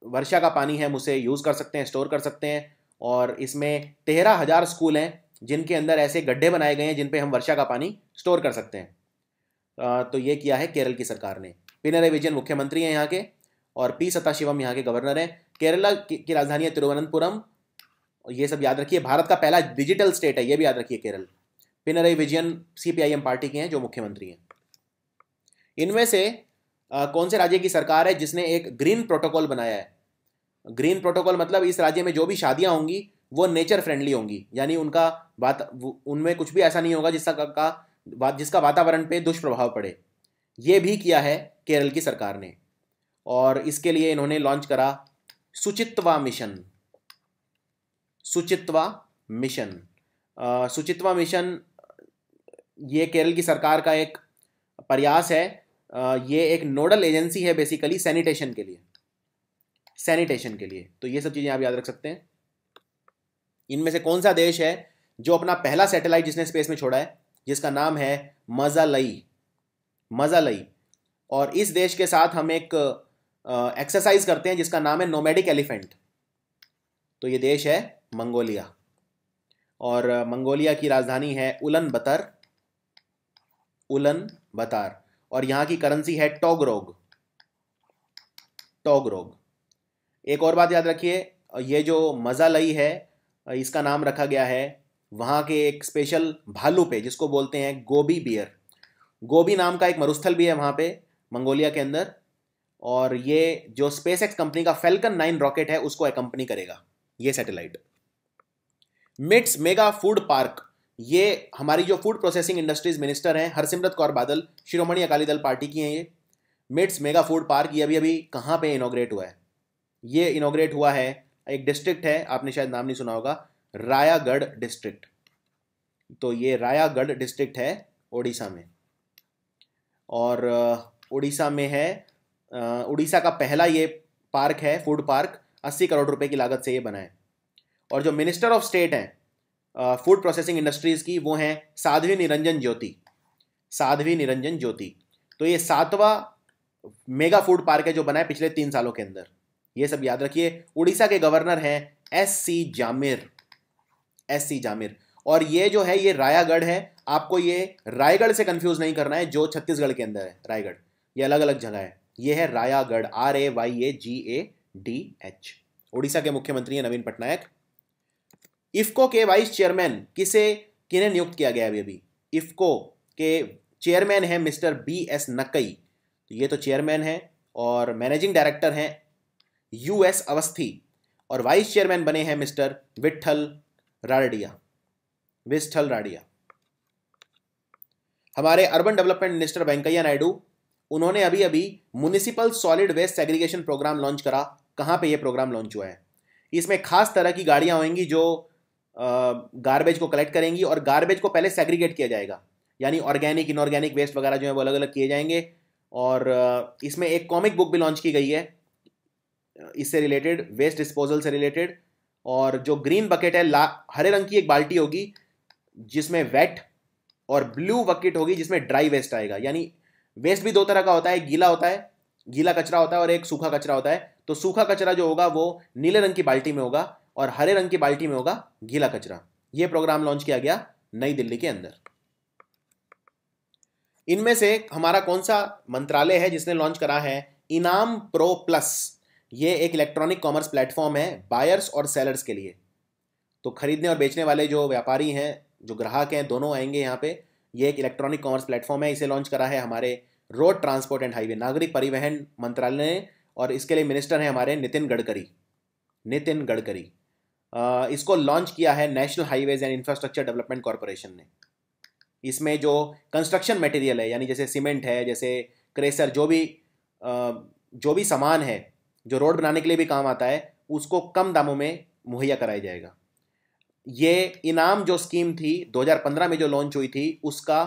वर्षा का पानी है हम उसे यूज़ कर सकते हैं, स्टोर कर सकते हैं। और इसमें 13,000 स्कूल हैं जिनके अंदर ऐसे गड्ढे बनाए गए हैं जिन पे हम वर्षा का पानी स्टोर कर सकते हैं। तो ये किया है केरल की सरकार ने। पिनराई विजयन मुख्यमंत्री हैं यहाँ के, और पी सदाशिवम यहाँ के गवर्नर हैं। केरला की राजधानी है तिरुवनंतपुरम। ये सब याद रखिए। भारत का पहला डिजिटल स्टेट है, ये भी याद रखिए केरल। पिनराई विजयन सीपीआईएम पार्टी के हैं जो मुख्यमंत्री हैं। इनमें से कौन से राज्य की सरकार है जिसने एक ग्रीन प्रोटोकॉल बनाया है? ग्रीन प्रोटोकॉल मतलब इस राज्य में जो भी शादियां होंगी वो नेचर फ्रेंडली होंगी, यानी उनमें कुछ भी ऐसा नहीं होगा जिसका वातावरण पे दुष्प्रभाव पड़े। ये भी किया है केरल की सरकार ने, और इसके लिए इन्होंने लॉन्च करा सुचित्वा मिशन। सुचित्वा मिशन। सुचित्वा मिशन ये केरल की सरकार का एक प्रयास है। ये एक नोडल एजेंसी है बेसिकली सैनिटेशन के लिए। सैनिटेशन के लिए, तो ये सब चीज़ें आप याद रख सकते हैं। इनमें से कौन सा देश है जो अपना पहला सैटेलाइट जिसने स्पेस में छोड़ा है, जिसका नाम है मजालई? मजालई। और इस देश के साथ हम एक एक्सरसाइज करते हैं जिसका नाम है नोमैडिक एलिफेंट। तो ये देश है मंगोलिया, और मंगोलिया की राजधानी है उलन बतर। उलन बतर। और यहाँ की करेंसी है टोगरोग। टोगरोग। एक और बात याद रखिए, ये जो मजालई है इसका नाम रखा गया है वहाँ के एक स्पेशल भालू पे, जिसको बोलते हैं गोबी बियर। गोबी नाम का एक मरुस्थल भी है वहाँ पे मंगोलिया के अंदर, और ये जो स्पेसएक्स कंपनी का फैल्कन 9 रॉकेट है उसको एकम्पनी करेगा ये satellite. Mits mega food park, ये हमारी जो फूड प्रोसेसिंग इंडस्ट्रीज मिनिस्टर हैं हरसिमरत कौर बादल, शिरोमणि अकाली दल पार्टी की हैं ये। मिट्स मेगा फूड पार्क ये अभी अभी कहाँ पे इनॉग्रेट हुआ है? ये इनॉग्रेट हुआ है, एक डिस्ट्रिक्ट है, आपने शायद नाम नहीं सुना होगा, रायागढ़ डिस्ट्रिक्ट। तो ये रायागढ़ डिस्ट्रिक्ट है उड़ीसा में, और उड़ीसा में है। उड़ीसा का पहला ये पार्क है, फूड पार्क। 80 करोड़ रुपए की लागत से ये बना है। और जो मिनिस्टर ऑफ स्टेट हैं फूड प्रोसेसिंग इंडस्ट्रीज की, वो हैं साध्वी निरंजन ज्योति। साध्वी निरंजन ज्योति। तो ये 7वां मेगा फूड पार्क है जो बना है पिछले 3 सालों के अंदर। ये सब याद रखिए। उड़ीसा के गवर्नर हैं एस.सी. जामिर। एस.सी. जामिर। और ये जो है ये रायागढ़ है, आपको ये रायगढ़ से कंफ्यूज नहीं करना है जो छत्तीसगढ़ के अंदर है। रायगढ़ ये अलग अलग जगह है। ये है रायागढ़, RAYAGADH। उड़ीसा के मुख्यमंत्री हैं नवीन पटनायक। इफ्को के वाइस चेयरमैन किन्हें नियुक्त किया गया अभी अभी? इफ्को के चेयरमैन है मिस्टर BS नक्कई। तो ये तो चेयरमैन है, और मैनेजिंग डायरेक्टर हैं US अवस्थी, और वाइस चेयरमैन बने हैं मिस्टर विट्ठल राडिया। हमारे urban development minister Venkaiah Naidu, उन्होंने अभी अभी municipal solid waste segregation programme launch करा। कहाँ पे ये प्रोग्राम लॉन्च हुआ है? इसमें खास तरह की गाड़ियाँ होंगी जो गार्बेज को कलेक्ट करेंगी, और गार्बेज को पहले सेग्रीगेट किया जाएगा, यानी ऑर्गेनिक इनऑर्गेनिक वेस्ट वगैरह जो है वो अलग अलग किए जाएंगे। और इसमें एक कॉमिक बुक भी लॉन्च की गई है इससे रिलेटेड, वेस्ट डिस्पोजल से रिलेटेड। और जो ग्रीन बकेट है, हरे रंग की एक बाल्टी होगी जिसमें वेट, और ब्लू बकेट होगी जिसमें ड्राई वेस्ट आएगा। यानी वेस्ट भी दो तरह का होता है, गीला कचरा होता है और एक सूखा कचरा होता है। तो सूखा कचरा जो होगा वो नीले रंग की बाल्टी में होगा, और हरे रंग की बाल्टी में होगा गीला कचरा। यह प्रोग्राम लॉन्च किया गया नई दिल्ली के अंदर। इनमें से हमारा कौन सा मंत्रालय है जिसने लॉन्च करा है इनाम प्रो प्लस? ये एक इलेक्ट्रॉनिक कॉमर्स प्लेटफॉर्म है बायर्स और सेलर्स के लिए। तो खरीदने और बेचने वाले जो व्यापारी हैं, जो ग्राहक हैं, दोनों आएंगे यहाँ पे। ये एक इलेक्ट्रॉनिक कॉमर्स प्लेटफॉर्म है, इसे लॉन्च करा है हमारे रोड ट्रांसपोर्ट एंड हाईवे नागरिक परिवहन मंत्रालय ने, और इसके लिए मिनिस्टर हैं हमारे नितिन गडकरी। इसको लॉन्च किया है national highways and infrastructure development corporation ने। इसमें जो कंस्ट्रक्शन मटेरियल है, यानी जैसे सीमेंट है, जैसे क्रेसर, जो भी सामान है जो रोड बनाने के लिए भी काम आता है, उसको कम दामों में मुहैया कराया जाएगा। ये इनाम जो स्कीम थी 2015 में जो लॉन्च हुई थी, उसका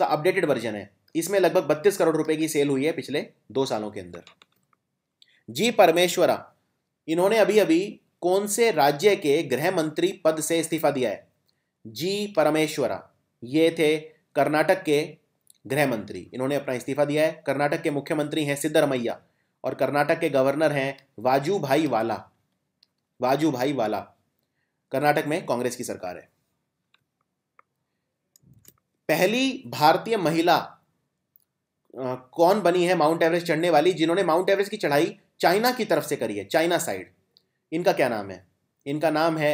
अपडेटेड वर्जन है। इसमें लगभग 32 करोड़ रुपए की सेल हुई है पिछले 2 सालों के अंदर। जी परमेश्वरा, इन्होंने अभी अभी कौन से राज्य के गृह मंत्री पद से इस्तीफा दिया है? जी परमेश्वरा ये थे कर्नाटक के गृह मंत्री, इन्होंने अपना इस्तीफा दिया है। कर्नाटक के मुख्यमंत्री हैं सिद्धरमैया, और कर्नाटक के गवर्नर हैं वाजूभाई वाला। कर्नाटक में कांग्रेस की सरकार है। पहली भारतीय महिला कौन बनी है माउंट एवरेस्ट चढ़ने वाली, जिन्होंने माउंट एवरेस्ट की चढ़ाई चाइना की तरफ से करी है, चाइना साइड? इनका क्या नाम है? इनका नाम है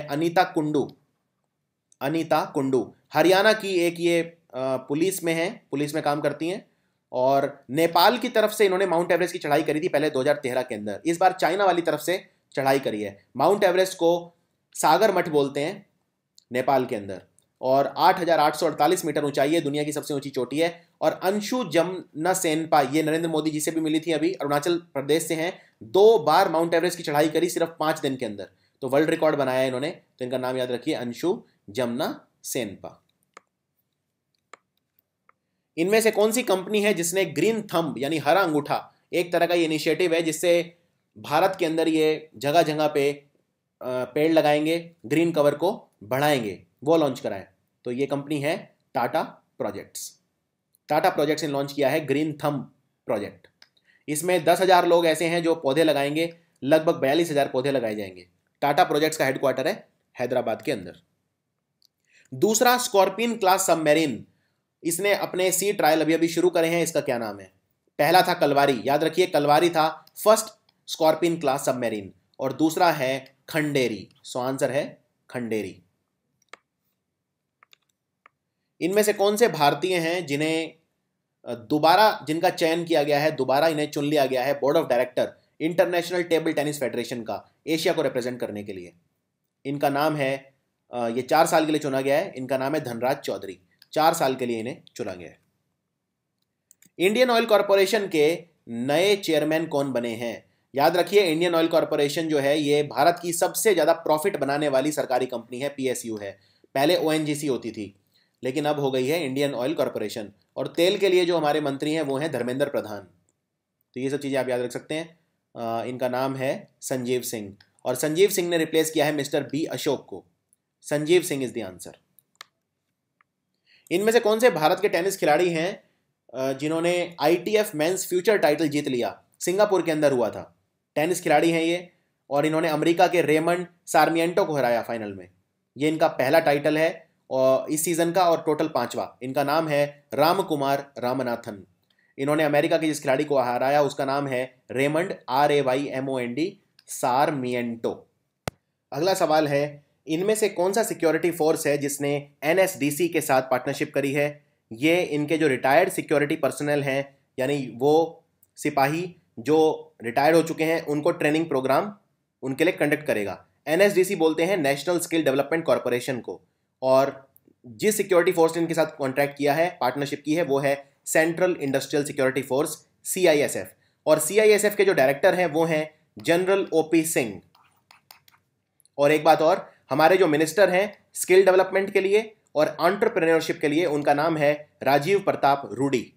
अनीता कुंडू। हरियाणा की एक ये पुलिस में काम करती हैं, और नेपाल की तरफ से इन्होंने माउंट एवरेस्ट की चढ़ाई करी थी पहले 2013 के अंदर। इस बार चाइना वाली तरफ से चढ़ाई करी है। माउंट एवरेस्ट को सागर मठ बोलते हैं नेपाल के अंदर, और 8,848 मीटर ऊंचाई है, दुनिया की सबसे ऊंची चोटी है। और अंशु जमना सेनपा, ये नरेंद्र मोदी जी से भी मिली थी अभी, अरुणाचल प्रदेश से हैं। 2 बार माउंट एवरेस्ट की चढ़ाई करी सिर्फ 5 दिन के अंदर, तो वर्ल्ड रिकॉर्ड बनाया इन्होंने। तो इनका नाम याद रखिए, अंशु जमना सेनपा। इनमें से कौन सी कंपनी है जिसने ग्रीन थंब यानी हरा अंगूठा, एक तरह का ये इनिशिएटिव है जिससे भारत के अंदर ये जगह जगह पे पेड़ लगाएंगे, ग्रीन कवर को बढ़ाएंगे, वो लॉन्च कराए? तो ये कंपनी है टाटा प्रोजेक्ट्स ने लॉन्च किया है ग्रीन थंब प्रोजेक्ट। इसमें 10,000 लोग ऐसे हैं जो पौधे लगाएंगे, लगभग 42,000 पौधे लगाए जाएंगे। टाटा प्रोजेक्ट्स का हेडक्वार्टर है हैदराबाद के अंदर। दूसरा स्कॉर्पियन क्लास सबमरीन, इसने अपने सी ट्रायल अभी अभी शुरू करे हैं। इसका क्या नाम है? पहला था कलवारी, याद रखिए, कलवारी था फर्स्ट स्कॉर्पियन क्लास सबमरीन, और दूसरा है खंडेरी। सो आंसर है खंडेरी। इनमें से कौन से भारतीय हैं जिनका चयन किया गया है, दोबारा इन्हें चुन लिया गया है board of director international table tennis federation का, एशिया को रिप्रेजेंट करने के लिए? इनका नाम है, ये 4 साल के लिए चुना गया है, इनका नाम है धनराज चौधरी। 4 साल के लिए इन्हें चुना गया है। इंडियन ऑयल कॉरपोरेशन के नए चेयरमैन कौन बने हैं? याद रखिए, इंडियन ऑयल कॉरपोरेशन जो है ये भारत की सबसे ज़्यादा प्रॉफिट बनाने वाली सरकारी कंपनी है, PSU है। पहले ONGC होती थी, लेकिन अब हो गई है इंडियन ऑयल कॉरपोरेशन। और तेल के लिए जो हमारे मंत्री हैं वो हैं धर्मेंद्र प्रधान। तो ये सब चीज़ें आप याद रख सकते हैं। इनका नाम है संजीव सिंह, और संजीव सिंह ने रिप्लेस किया है मिस्टर B अशोक को। Sanjeev Singh is the answer. इनमें से कौन से भारत के टेनिस खिलाड़ी हैं जिन्होंने ITF मेंस फ्यूचर टाइटल जीत लिया? सिंगापुर के अंदर हुआ था। टेनिस खिलाड़ी हैं ये, और इन्होंने अमेरिका के रेमंड सार्मिएंटो को हराया फाइनल में। ये इनका पहला टाइटल है और इस सीजन का, और टोटल 5वां। इनका नाम है रामकुमार रामनाथन। इन्होंने अमेरिका के जिस खिलाड़ी को हराया उसका नाम है रेमंड RAYMOND सार्मिएंटो। अगला सवाल है, इनमें से कौन सा सिक्योरिटी फोर्स है जिसने NSDC के साथ पार्टनरशिप करी है? ये इनके जो रिटायर्ड सिक्योरिटी पर्सनल हैं यानी वो सिपाही जो रिटायर्ड हो चुके हैं उनको ट्रेनिंग प्रोग्राम उनके लिए कंडक्ट करेगा। एनएसडीसी बोलते हैं नेशनल स्किल डेवलपमेंट कॉरपोरेशन को। और जिस सिक्योरिटी फोर्स ने इनके साथ कॉन्ट्रैक्ट किया है, पार्टनरशिप की है, वो है central industrial security force CISF। और CISF के जो डायरेक्टर हैं वो हैं जनरल OP सिंह। और एक बात और, हमारे जो मिनिस्टर हैं स्किल डेवलपमेंट के लिए और एंटरप्रेन्योरशिप के लिए, उनका नाम है राजीव प्रताप रूडी।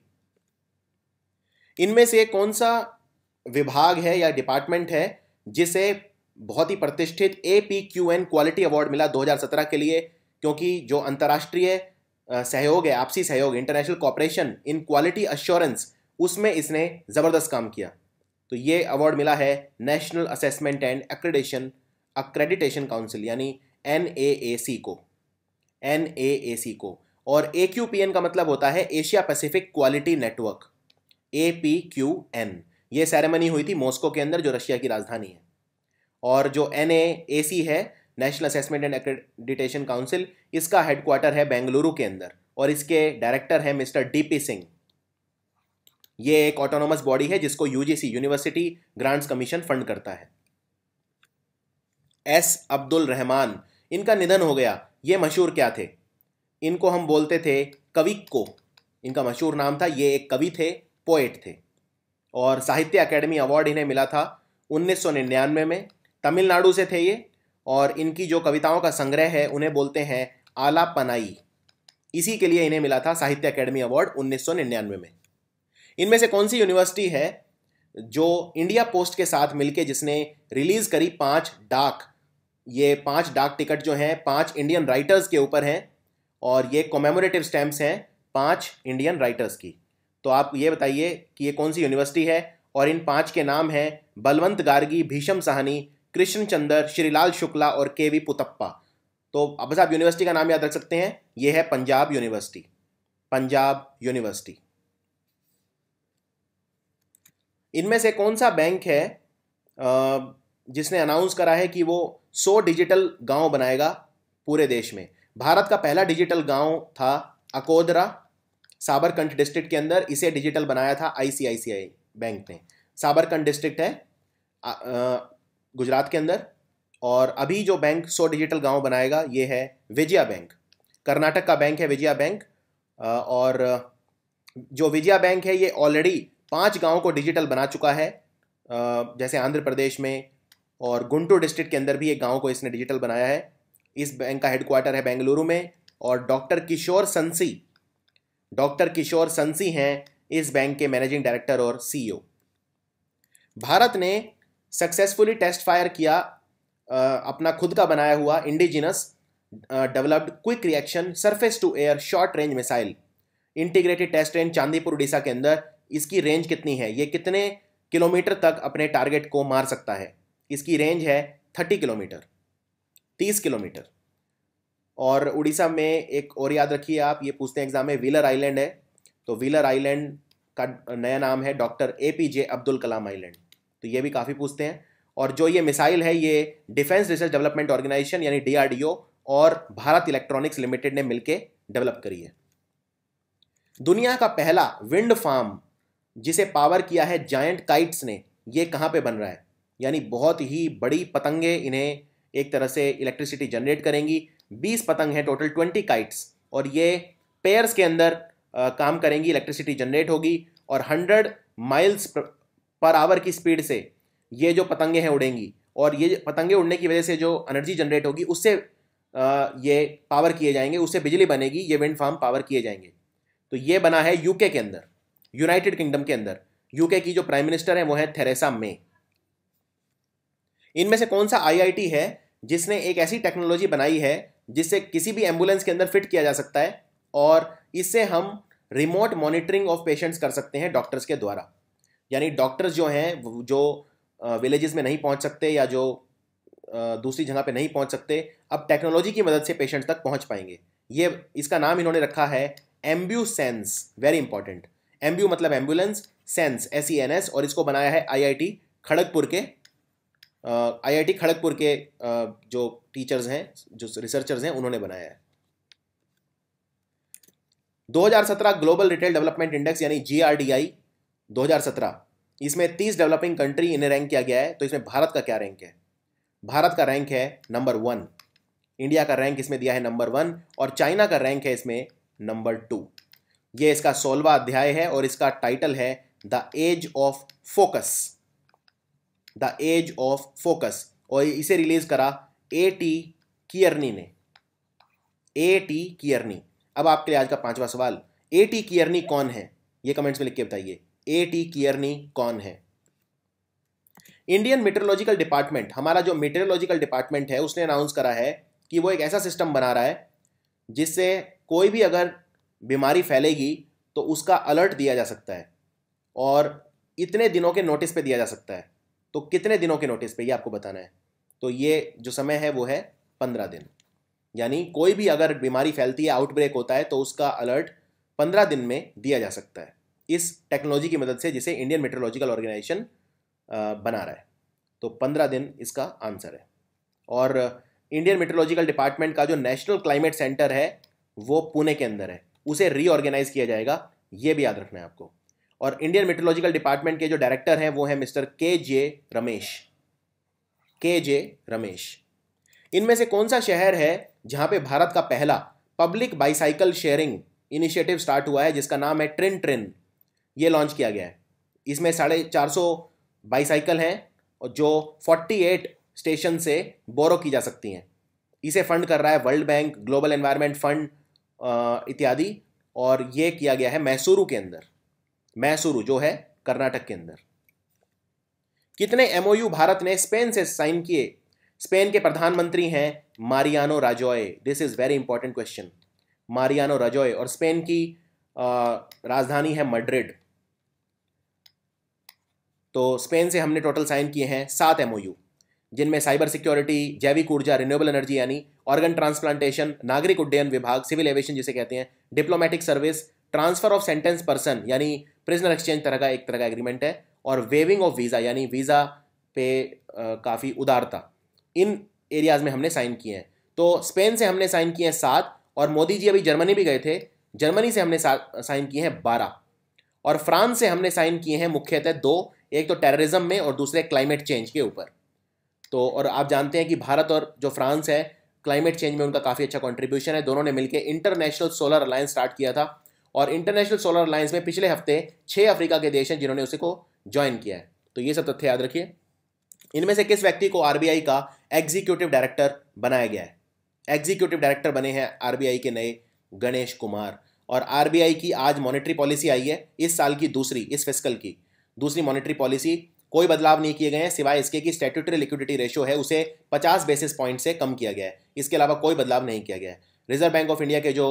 इनमें से कौन सा विभाग है या डिपार्टमेंट है जिसे बहुत ही प्रतिष्ठित APQN क्वालिटी अवार्ड मिला 2017 के लिए? क्योंकि जो अंतर्राष्ट्रीय सहयोग है, आपसी सहयोग, international cooperation in quality assurance, उसमें इसने ज़बरदस्त काम किया। तो ये अवार्ड मिला है national assessment and accreditation council यानी NAAC को। और AQPN का मतलब होता है Asia Pacific quality network, APQN। ये सेरेमनी हुई थी मॉस्को के अंदर, जो रशिया की राजधानी है। और जो NAAC है, national assessment and accreditation council, इसका हेडक्वार्टर है बेंगलुरु के अंदर और इसके डायरेक्टर है मिस्टर DP सिंह। ये एक ऑटोनोमस बॉडी है जिसको UGC university grants commission fund करता है। S अब्दुल रहमान, इनका निधन हो गया। ये मशहूर क्या थे? इनको हम बोलते थे कविक्को, इनका मशहूर नाम था। ये एक कवि थे, पोएट थे। और साहित्य अकेडमी अवार्ड इन्हें मिला था 1999 में। तमिलनाडु से थे ये। और इनकी जो कविताओं का संग्रह है उन्हें बोलते हैं आलापनाई। इसी के लिए इन्हें मिला था साहित्य अकेडमी अवार्ड 1999 में। इनमें से कौन सी यूनिवर्सिटी है जो इंडिया पोस्ट के साथ मिलके जिसने रिलीज करी 5 डाक, ये 5 डाक टिकट जो हैं 5 इंडियन राइटर्स के ऊपर हैं और ये कॉमेमोरेटिव स्टैम्प्स हैं 5 इंडियन राइटर्स की। तो आप ये बताइए कि ये कौन सी यूनिवर्सिटी है? और इन 5 के नाम हैं बलवंत गार्गी, भीषम साहनी, कृष्ण चंद्र, श्रीलाल शुक्ला और KV पुतप्पा। तो अब बस आप यूनिवर्सिटी का नाम याद रख सकते हैं, ये है पंजाब यूनिवर्सिटी। पंजाब यूनिवर्सिटी। इनमें से कौन सा बैंक है जिसने अनाउंस करा है कि वो 100 डिजिटल गांव बनाएगा पूरे देश में? भारत का पहला डिजिटल गांव था अकोदरा, साबरकंठ डिस्ट्रिक्ट के अंदर। इसे डिजिटल बनाया था ICICI बैंक ने। साबरकंठ डिस्ट्रिक्ट है गुजरात के अंदर। और अभी जो बैंक 100 डिजिटल गांव बनाएगा ये है विजया बैंक, कर्नाटक का बैंक है विजया बैंक। और जो विजया बैंक है ये ऑलरेडी 5 गांवों को डिजिटल बना चुका है, जैसे आंध्र प्रदेश में, और गुंटूर डिस्ट्रिक्ट के अंदर भी एक गांव को इसने डिजिटल बनाया है। इस बैंक का हेडक्वार्टर है बेंगलुरु में। और डॉक्टर किशोर संसी हैं इस बैंक के मैनेजिंग डायरेक्टर और CEO। भारत ने सक्सेसफुली टेस्ट फायर किया अपना खुद का बनाया हुआ indigenous developed quick reaction surface to air short range missile integrated test range Chandipur Orissa के अंदर। इसकी रेंज कितनी है? ये कितने किलोमीटर तक अपने टारगेट को मार सकता है? इसकी रेंज है 30 किलोमीटर, 30 किलोमीटर। और उड़ीसा में एक और याद रखिए आप, ये पूछते हैं एग्जाम में, व्हीलर आइलैंड है। तो व्हीलर आइलैंड का नया नाम है doctor APJ Abdul Kalam island. तो ये भी काफ़ी पूछते हैं। और जो ये मिसाइल है ये डिफेंस रिसर्च डेवलपमेंट ऑर्गेनाइजेशन यानी DRDO और भारत इलेक्ट्रॉनिक्स लिमिटेड ने मिलकर डेवलप करी है। दुनिया का पहला विंड फार्म जिसे पावर किया है जायंट काइट्स ने, ये कहाँ पे बन रहा है? यानी बहुत ही बड़ी पतंगे इन्हें एक तरह से इलेक्ट्रिसिटी जनरेट करेंगी। 20 पतंग हैं टोटल, 20 काइट्स, और ये पेयर्स के अंदर काम करेंगी, इलेक्ट्रिसिटी जनरेट होगी और 100 माइल्स पर आवर की स्पीड से ये जो पतंगे हैं उड़ेंगी। और ये पतंगे उड़ने की वजह से जो एनर्जी जनरेट होगी उससे ये पावर किए जाएंगे, उससे बिजली बनेगी, ये विंड फार्म पावर किए जाएंगे। तो ये बना है यूके के अंदर, यूनाइटेड किंगडम के अंदर। यूके की जो प्राइम मिनिस्टर है वो है थेरेसा मे। इनमें से कौन सा IIT है जिसने एक ऐसी टेक्नोलॉजी बनाई है जिससे किसी भी एम्बुलेंस के अंदर फिट किया जा सकता है और इससे हम रिमोट मॉनिटरिंग ऑफ पेशेंट्स कर सकते हैं डॉक्टर्स के द्वारा? यानी डॉक्टर्स जो हैं जो विलेजेस में नहीं पहुंच सकते या जो दूसरी जगह पे नहीं पहुंच सकते, अब टेक्नोलॉजी की मदद से पेशेंट्स तक पहुंच पाएंगे। ये इसका नाम इन्होंने रखा है एम्ब्यूसेंस। वेरी इंपॉर्टेंट, एम्ब्यू मतलब एम्बुलेंस, सेंस SENS, और इसको बनाया है IIT खड़गपुर के जो टीचर्स हैं, जो रिसर्चर्स हैं, उन्होंने बनाया है। 2017 ग्लोबल रिटेल डेवलपमेंट इंडेक्स यानी GRDI 2017, इसमें 30 डेवलपिंग कंट्री इन्हें रैंक किया गया है। तो इसमें भारत का क्या रैंक है? भारत का रैंक है नंबर 1, इंडिया का रैंक इसमें दिया है नंबर 1, और चाइना का रैंक है इसमें नंबर 2। ये इसका 16वां अध्याय है और इसका टाइटल है the age of focus, the age of focus, और इसे रिलीज करा A.T. कियर्नी ने, A.T. कियर्नी। अब आपके लिए आज का 5वां सवाल, A.T. कियर्नी कौन है? ये कमेंट्स में लिख के बताइए, A.T. कियर्नी कौन है? इंडियन मेट्रोलॉजिकल डिपार्टमेंट, हमारा जो मेट्रोलॉजिकल डिपार्टमेंट है, उसने अनाउंस करा है कि वो एक ऐसा सिस्टम बना रहा है जिससे कोई भी अगर बीमारी फैलेगी तो उसका अलर्ट दिया जा सकता है, और इतने दिनों के नोटिस पे दिया जा सकता है। तो कितने दिनों के नोटिस पे, ये आपको बताना है। तो ये जो समय है वो है 15 दिन, यानी कोई भी अगर बीमारी फैलती है, आउटब्रेक होता है, तो उसका अलर्ट 15 दिन में दिया जा सकता है इस टेक्नोलॉजी की मदद से जिसे इंडियन मेट्रोलॉजिकल ऑर्गेनाइजेशन बना रहा है। तो 15 दिन इसका आंसर है। और इंडियन मेट्रोलॉजिकल डिपार्टमेंट का जो नेशनल क्लाइमेट सेंटर है वो पुणे के अंदर है, उसे रीऑर्गेनाइज किया जाएगा, ये भी याद रखना है आपको। और इंडियन मेट्रोलॉजिकल डिपार्टमेंट के जो डायरेक्टर हैं वो है मिस्टर के.जे. रमेश, के.जे. रमेश। इनमें से कौन सा शहर है जहां पे भारत का पहला public bicycle sharing initiative start हुआ है, जिसका नाम है ट्रिन ट्रिन? ये लॉन्च किया गया है। इसमें 450 बाईसाइकिल हैं और जो 48 स्टेशन से बोरो की जा सकती हैं। इसे फंड कर रहा है world bank, global environment fund इत्यादि, और ये किया गया है मैसूरू के अंदर, मैसूरू जो है कर्नाटक के अंदर। कितने MOU भारत ने स्पेन से साइन किए? स्पेन के प्रधानमंत्री हैं Mariano Rajoy. This is very important question, Mariano Rajoy, और स्पेन की राजधानी है मैड्रिड। तो स्पेन से हमने टोटल साइन किए हैं 7 MOU, जिनमें साइबर सिक्योरिटी, जैविक ऊर्जा, रिन्यूएबल एनर्जी यानी ऑर्गन ट्रांसप्लांटेशन, नागरिक उड्डयन विभाग, सिविल एविएशन जिसे कहते हैं, diplomatic service, transfer of sentence person यानी प्रिजनर एक्सचेंज एक तरह का एग्रीमेंट है, और वेविंग ऑफ वीज़ा यानी वीज़ा पे काफ़ी उदारता। इन एरियाज़ में हमने साइन किए हैं। तो स्पेन से हमने साइन किए हैं 7, और मोदी जी अभी जर्मनी भी गए थे, जर्मनी से हमने साइन किए हैं 12, और फ्रांस से हमने साइन किए हैं मुख्यतः 2, एक तो टेररिज्म में और दूसरे क्लाइमेट चेंज के ऊपर। तो और आप जानते हैं कि भारत और जो फ्रांस है, क्लाइमेट चेंज में उनका काफ़ी अच्छा कंट्रीब्यूशन है। दोनों ने मिलकर इंटरनेशनल सोलर अलायंस स्टार्ट किया था, और इंटरनेशनल सोलर अलायंस में पिछले हफ्ते 6 अफ्रीका के देश हैं जिन्होंने उसे को ज्वाइन किया है। तो ये सब तथ्य याद रखिए। इनमें से किस व्यक्ति को RBI का एग्जीक्यूटिव डायरेक्टर बनाया गया है? एग्जीक्यूटिव डायरेक्टर बने हैं RBI के नए गणेश कुमार। और RBI की आज मॉनेटरी पॉलिसी आई है, इस साल की दूसरी, इस फिस्कल की दूसरी मॉनेटरी पॉलिसी। कोई बदलाव नहीं किए गए हैं सिवाय इसके कि स्टैट्यूटरी लिक्विडिटी रेशियो है उसे 50 बेसिस पॉइंट से कम किया गया है। इसके अलावा कोई बदलाव नहीं किया गया है। रिजर्व बैंक ऑफ इंडिया के जो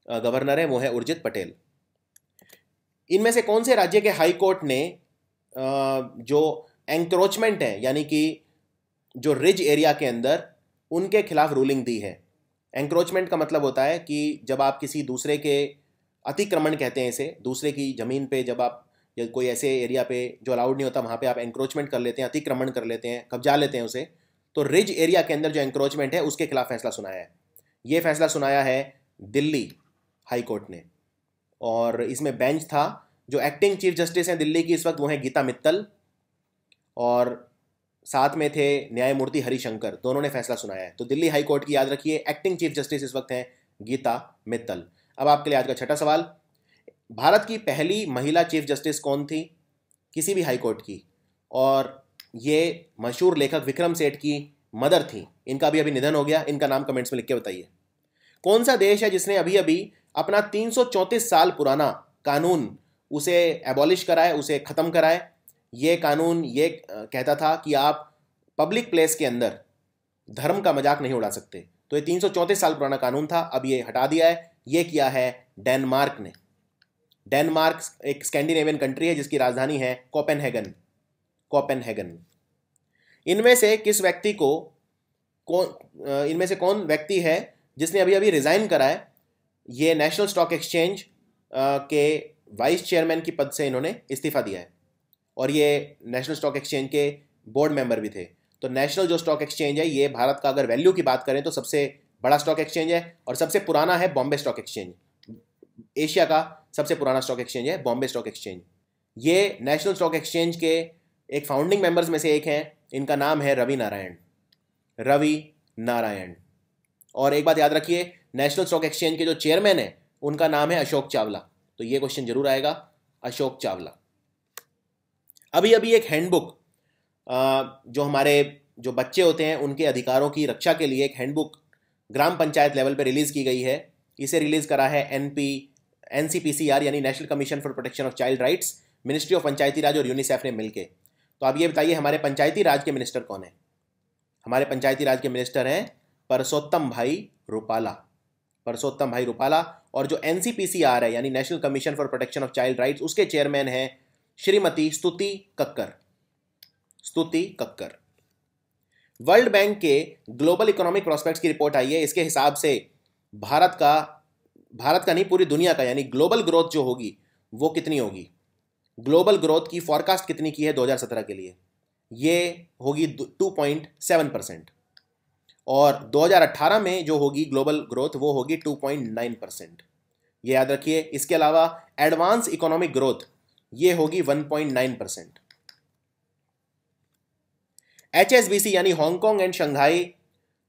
गवर्नर हैं वो है उर्जित पटेल। इनमें से कौन से राज्य के हाई कोर्ट ने जो एंक्रोचमेंट है यानी कि जो रिज एरिया के अंदर, उनके खिलाफ रूलिंग दी है? एंक्रोचमेंट का मतलब होता है कि जब आप किसी दूसरे के, अतिक्रमण कहते हैं इसे, दूसरे की ज़मीन पे जब आप या कोई ऐसे एरिया पे जो अलाउड नहीं होता वहाँ पे आप एंक्रोचमेंट कर लेते हैं, अतिक्रमण कर लेते हैं, कब्जा लेते हैं उसे, तो रिज एरिया के अंदर जो एंक्रोचमेंट है उसके खिलाफ फैसला सुनाया है। ये फैसला सुनाया है दिल्ली हाई कोर्ट ने, और इसमें बेंच था, जो एक्टिंग चीफ जस्टिस हैं दिल्ली की इस वक्त वो हैं गीता मित्तल, और साथ में थे न्यायमूर्ति हरिशंकर, दोनों ने फैसला सुनाया है। तो दिल्ली हाई कोर्ट की याद रखिए, एक्टिंग चीफ जस्टिस इस वक्त हैं गीता मित्तल। अब आपके लिए आज का छठा सवाल, भारत की पहली महिला चीफ जस्टिस कौन थी किसी भी हाई कोर्ट की? और ये मशहूर लेखक विक्रम सेठ की मदर थी। इनका भी अभी निधन हो गया। इनका नाम कमेंट्स में लिख के बताइए। कौन सा देश है जिसने अभी अभी अपना 334 साल पुराना कानून उसे एबॉलिश कराए, उसे ख़त्म कराए? ये कानून ये कहता था कि आप पब्लिक प्लेस के अंदर धर्म का मजाक नहीं उड़ा सकते। तो ये 334 साल पुराना कानून था, अब ये हटा दिया है। ये किया है डेनमार्क ने। डेनमार्क एक स्कैंडिनेवियन कंट्री है जिसकी राजधानी है कोपेनहेगन, कोपेनहेगन। इनमें से किस व्यक्ति को इनमें से कौन व्यक्ति है जिसने अभी अभी रिजाइन करा है? ये नेशनल स्टॉक एक्सचेंज के वाइस चेयरमैन की पद से इन्होंने इस्तीफा दिया है, और ये नेशनल स्टॉक एक्सचेंज के बोर्ड मेंबर भी थे। तो नेशनल जो स्टॉक एक्सचेंज है ये भारत का अगर वैल्यू की बात करें तो सबसे बड़ा स्टॉक एक्सचेंज है, और सबसे पुराना है बॉम्बे स्टॉक एक्सचेंज। एशिया का सबसे पुराना स्टॉक एक्सचेंज है बॉम्बे स्टॉक एक्सचेंज। ये नेशनल स्टॉक एक्सचेंज के एक फाउंडिंग मेंबर्स में से एक हैं। इनका नाम है रवि नारायण। रवि नारायण। और एक बात याद रखिए, नेशनल स्टॉक एक्सचेंज के जो चेयरमैन है उनका नाम है अशोक चावला। तो ये क्वेश्चन जरूर आएगा, अशोक चावला। अभी अभी एक हैंडबुक जो हमारे जो बच्चे होते हैं उनके अधिकारों की रक्षा के लिए एक हैंडबुक ग्राम पंचायत लेवल पर रिलीज़ की गई है। इसे रिलीज़ करा है NCPCR यानी National Commission for Protection of Child Rights, Ministry of Panchayati Raj और यूनिसेफ ने मिलके। तो आप ये बताइए हमारे पंचायती राज के मिनिस्टर कौन है? हमारे पंचायती राज के मिनिस्टर हैं परसोत्तम भाई रूपाला। परसोत्तम भाई रूपाला। और जो NCPCR है यानी National Commission for Protection of Child rights, उसके चेयरमैन हैं श्रीमती स्तुति कक्कर। स्तुति कक्कर। वर्ल्ड बैंक के ग्लोबल इकोनॉमिक प्रोस्पेक्ट्स की रिपोर्ट आई है। इसके हिसाब से भारत का नहीं पूरी दुनिया का यानी ग्लोबल ग्रोथ जो होगी वो कितनी होगी? ग्लोबल ग्रोथ की फॉरकास्ट कितनी की है 2017 के लिए? ये होगी 2.7%। और 2018 में जो होगी ग्लोबल ग्रोथ वो होगी 2.9%। ये याद रखिए। इसके अलावा एडवांस इकोनॉमिक ग्रोथ ये होगी 1.9%। HSBC यानी Hong Kong and Shanghai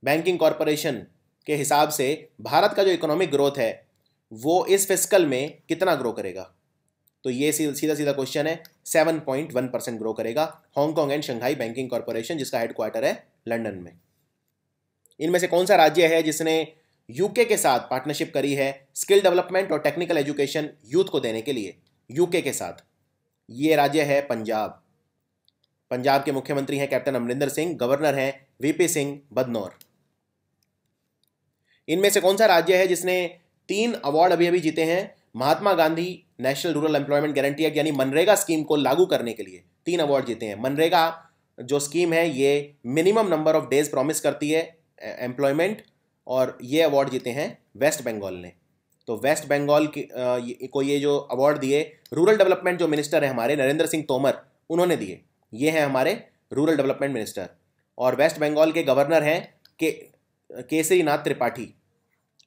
banking corporation के हिसाब से भारत का जो इकोनॉमिक ग्रोथ है वो इस फिस्कल में कितना ग्रो करेगा? तो ये सीधा सीधा क्वेश्चन है, 7.1% ग्रो करेगा Hong Kong and Shanghai banking corporation, जिसका हेडक्वार्टर है लंदन में। इनमें से कौन सा राज्य है जिसने यूके के साथ पार्टनरशिप करी है स्किल डेवलपमेंट और टेक्निकल एजुकेशन यूथ को देने के लिए? यूके के साथ ये राज्य है पंजाब। पंजाब के मुख्यमंत्री हैं कैप्टन अमरिंदर सिंह, गवर्नर हैं VP सिंह बदनौर। इनमें से कौन सा राज्य है जिसने 3 अवार्ड अभी अभी जीते हैं Mahatma Gandhi National Rural Employment Guarantee Act यानी मनरेगा स्कीम को लागू करने के लिए? 3 अवार्ड जीते हैं। मनरेगा जो स्कीम है ये minimum number of days promise करती है एम्प्लॉयमेंट, और ये अवार्ड जीते हैं वेस्ट बंगाल ने। तो वेस्ट बंगाल को ये जो अवार्ड दिए रूरल डेवलपमेंट जो मिनिस्टर है हमारे नरेंद्र सिंह तोमर, उन्होंने दिए। ये हैं हमारे रूरल डेवलपमेंट मिनिस्टर। और वेस्ट बंगाल के गवर्नर हैं केसरी नाथ त्रिपाठी,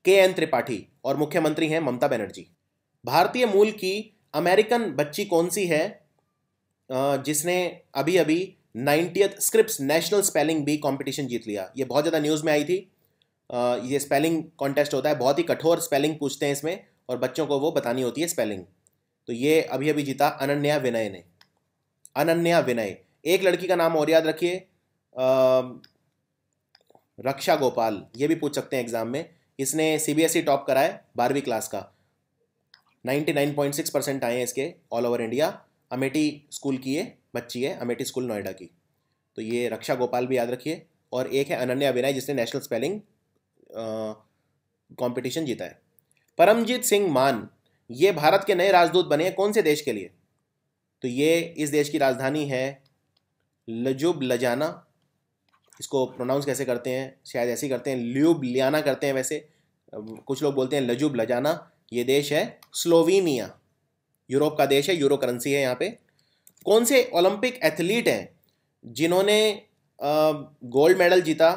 KN त्रिपाठी, और मुख्यमंत्री हैं ममता बनर्जी। भारतीय मूल की अमेरिकन बच्ची कौन सी है जिसने अभी अभी 90th Scripps National Spelling Bee competition जीत लिया? ये बहुत ज़्यादा न्यूज़ में आई थी। ये स्पेलिंग कॉन्टेस्ट होता है, बहुत ही कठोर स्पेलिंग पूछते हैं इसमें और बच्चों को वो बतानी होती है स्पेलिंग। तो ये अभी अभी जीता अनन्या विनय ने। अनन्या विनय। एक लड़की का नाम और याद रखिए, रक्षा गोपाल। ये भी पूछ सकते हैं एग्जाम में। इसने CBSE टॉप करा है 12वीं क्लास का, 99.6% आए हैं इसके all over India. Amethi school की ये बच्ची है, अमेठी स्कूल नोएडा की। तो ये रक्षा गोपाल भी याद रखिए। और एक है अनन्या विनय जिसने नेशनल स्पेलिंग कंपटीशन जीता है। परमजीत सिंह मान ये भारत के नए राजदूत बने हैं कौन से देश के लिए? तो ये इस देश की राजधानी है लजुब्लियाना। इसको प्रोनाउंस कैसे करते हैं? शायद ऐसे ही करते हैं, ल्यूब्लियाना करते हैं वैसे, कुछ लोग बोलते हैं लजुब्लियाना। ये देश है स्लोवेनिया, यूरोप का देश है, यूरो करेंसी है यहाँ पे। कौन से ओलंपिक एथलीट हैं जिन्होंने गोल्ड मेडल जीता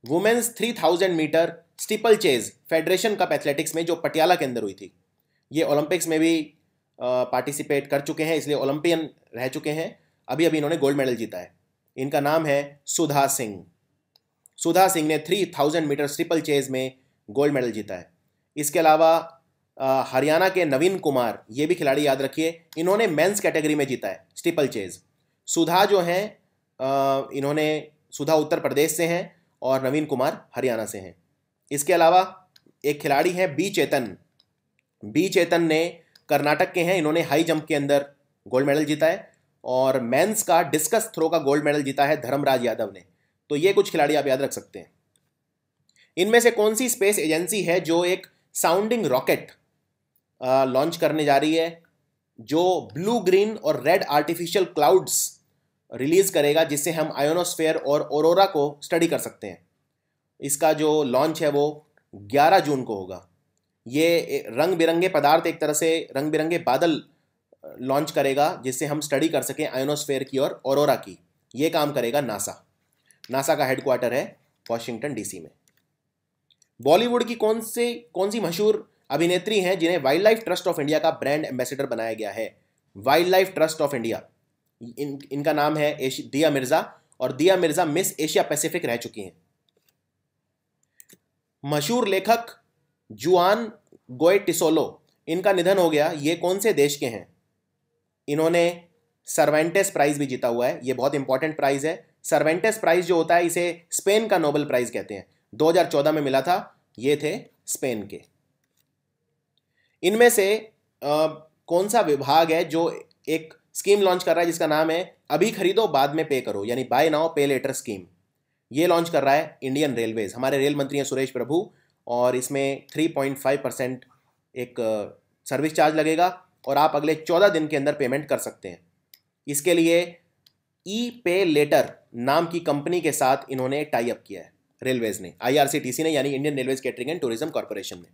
women's 3000 metre steeplechase federation cup athletics में जो पटियाला के अंदर हुई थी? ये ओलंपिक्स में भी पार्टिसिपेट कर चुके हैं, इसलिए ओलंपियन रह चुके हैं। अभी अभी इन्होंने गोल्ड मेडल जीता है। इनका नाम है सुधा सिंह। सुधा सिंह ने 3000 मीटर स्टीपल चेज में गोल्ड मेडल जीता है। इसके अलावा हरियाणा के नवीन कुमार, ये भी खिलाड़ी याद रखिए, इन्होंने मेंस कैटेगरी में जीता है स्टीपल चेज। सुधा जो हैं इन्होंने, सुधा उत्तर प्रदेश से हैं और नवीन कुमार हरियाणा से हैं। इसके अलावा एक खिलाड़ी हैं बी चेतन। बी चेतन ने कर्नाटक के हैं, इन्होंने हाई जंप के अंदर गोल्ड मेडल जीता है। और मेंस का डिस्कस थ्रो का गोल्ड मेडल जीता है धर्मराज यादव ने। तो ये कुछ खिलाड़ी आप याद रख सकते हैं। इनमें से कौन सी स्पेस एजेंसी है जो एक साउंडिंग रॉकेट लॉन्च करने जा रही है जो ब्लू, ग्रीन और रेड आर्टिफिशियल क्लाउड्स रिलीज करेगा, जिससे हम आयोनोस्फेयर और ऑरोरा को स्टडी कर सकते हैं? इसका जो लॉन्च है वो 11 जून को होगा। ये रंग बिरंगे पदार्थ, एक तरह से रंग बिरंगे बादल लॉन्च करेगा जिससे हम स्टडी कर सकें आयोनोस्फेयर की और ऑरोरा की। ये काम करेगा नासा। नासा का हेडक्वार्टर है वॉशिंगटन DC में। बॉलीवुड की कौन सी मशहूर अभिनेत्री हैं जिन्हें wild life trust of India का ब्रांड एम्बेसडर बनाया गया है? Wild life trust of India, इनका नाम है दिया मिर्जा, और दिया मिर्जा मिस एशिया पैसिफिक रह चुकी हैं। मशहूर लेखक जुआन गोएटिसोलो, इनका निधन हो गया, ये कौन से देश के हैं? इन्होंने सर्वेंटेस प्राइज भी जीता हुआ है, ये बहुत इंपॉर्टेंट प्राइज है। सर्वेंटेस प्राइज जो होता है इसे स्पेन का नोबेल प्राइज कहते हैं, 2014 में मिला था, ये थे स्पेन के। इनमें से कौन सा विभाग है जो एक स्कीम लॉन्च कर रहा है जिसका नाम है अभी खरीदो बाद में पे करो, यानी बाय नाउ पे लेटर स्कीम? ये लॉन्च कर रहा है इंडियन रेलवेज, हमारे रेल मंत्री हैं सुरेश प्रभु, और इसमें 3.5% एक सर्विस चार्ज लगेगा और आप अगले 14 दिन के अंदर पेमेंट कर सकते हैं। इसके लिए ई पे लेटर नाम की कंपनी के साथ इन्होंने टाई अप किया है रेलवेज ने, IRCTC ने, यानी Indian railways catering and tourism corporation ने।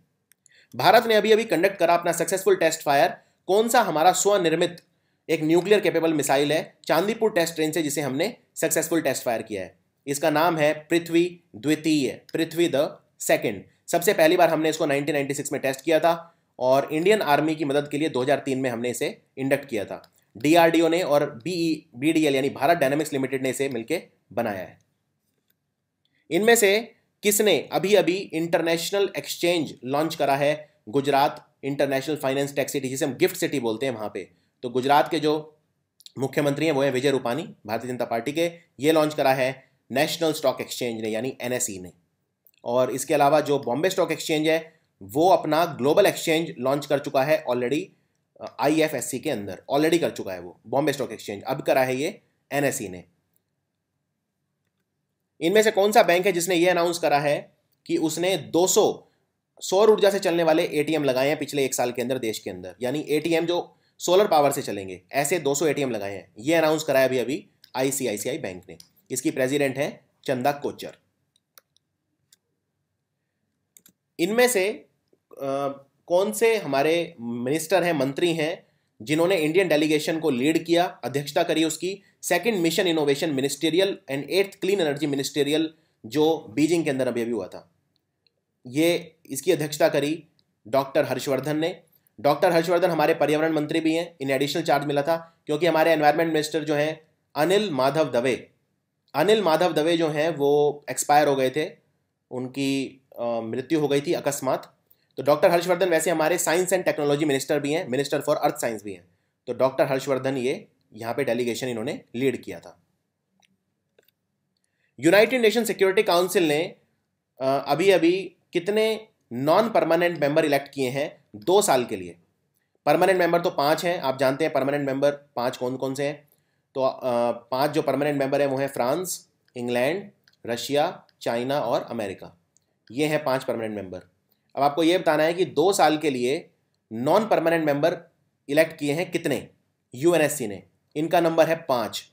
भारत ने अभी अभी कंडक्ट करा अपना सक्सेसफुल टेस्ट फायर, कौन सा हमारा स्वनिर्मित एक न्यूक्लियर कैपेबल मिसाइल है, चांदीपुर टेस्ट ट्रेन से, जिसे हमने सक्सेसफुल टेस्ट फायर किया है। इसका नाम है पृथ्वी द्वितीय, पृथ्वी द सेकंड। सबसे पहली बार हमने इसको 1996 में टेस्ट किया था और इंडियन आर्मी की मदद के लिए 2003 में हमने इसे इंडक्ट किया था। DRDO ने और BDL यानी भारत डायनामिक्स लिमिटेड ने इसे मिलकर बनाया है। इनमें से किसने अभी अभी इंटरनेशनल एक्सचेंज लॉन्च करा है? Gujarat international finance tech city, जिसे हम गिफ्ट सिटी बोलते हैं, वहां पे। तो गुजरात के जो मुख्यमंत्री हैं वो है विजय रूपानी, भारतीय जनता पार्टी के। ये लॉन्च करा है नेशनल स्टॉक एक्सचेंज ने, यानी NSE ने। और इसके अलावा जो बॉम्बे स्टॉक एक्सचेंज है वो अपना ग्लोबल एक्सचेंज लॉन्च कर चुका है ऑलरेडी, IFSC के अंदर ऑलरेडी कर चुका है वो बॉम्बे स्टॉक एक्सचेंज, अब करा है ये NSE ने। इनमें से कौन सा बैंक है जिसने ये अनाउंस करा है कि उसने 200 सौर ऊर्जा से चलने वाले ATM लगाए हैं पिछले 1 साल के अंदर देश के अंदर, यानी ATM जो सोलर पावर से चलेंगे, ऐसे 200 ATM लगाए हैं। ये अनाउंस करा है अभी अभी ICICI बैंक ने। इसकी प्रेसिडेंट है चंदा कोचर। इनमें से कौन से हमारे मिनिस्टर हैं, मंत्री हैं, जिन्होंने इंडियन डेलीगेशन को लीड किया, अध्यक्षता करी उसकी? Second mission innovation ministerial and 8th clean energy ministerial, जो बीजिंग के अंदर अभी अभी हुआ था, ये इसकी अध्यक्षता करी डॉक्टर हर्षवर्धन ने। डॉक्टर हर्षवर्धन हमारे पर्यावरण मंत्री भी हैं, इन्हें एडिशनल चार्ज मिला था क्योंकि हमारे एनवायरमेंट मिनिस्टर जो हैं अनिल माधव दवे जो हैं वो एक्सपायर हो गए थे, उनकी मृत्यु हो गई थी अकस्मात। तो डॉक्टर हर्षवर्धन वैसे हमारे साइंस एंड टेक्नोलॉजी मिनिस्टर भी हैं, मिनिस्टर फॉर अर्थ साइंस भी हैं। तो डॉक्टर हर्षवर्धन ये यहाँ पे डेलीगेशन इन्होंने लीड किया था। यूनाइटेड नेशन सिक्योरिटी काउंसिल ने अभी अभी कितने नॉन परमानेंट मेंबर इलेक्ट किए हैं 2 साल के लिए? परमानेंट मेंबर तो 5 हैं, आप जानते हैं परमानेंट मेंबर 5 कौन कौन से हैं। तो 5 जो परमानेंट मेंबर हैं वो हैं फ्रांस, इंग्लैंड, रशिया, चाइना और अमेरिका। ये हैं 5 परमानेंट मेंबर। अब आपको ये बताना है कि 2 साल के लिए नॉन परमानेंट मेंबर इलेक्ट किए हैं कितने UNSC ने? इनका नंबर है 5।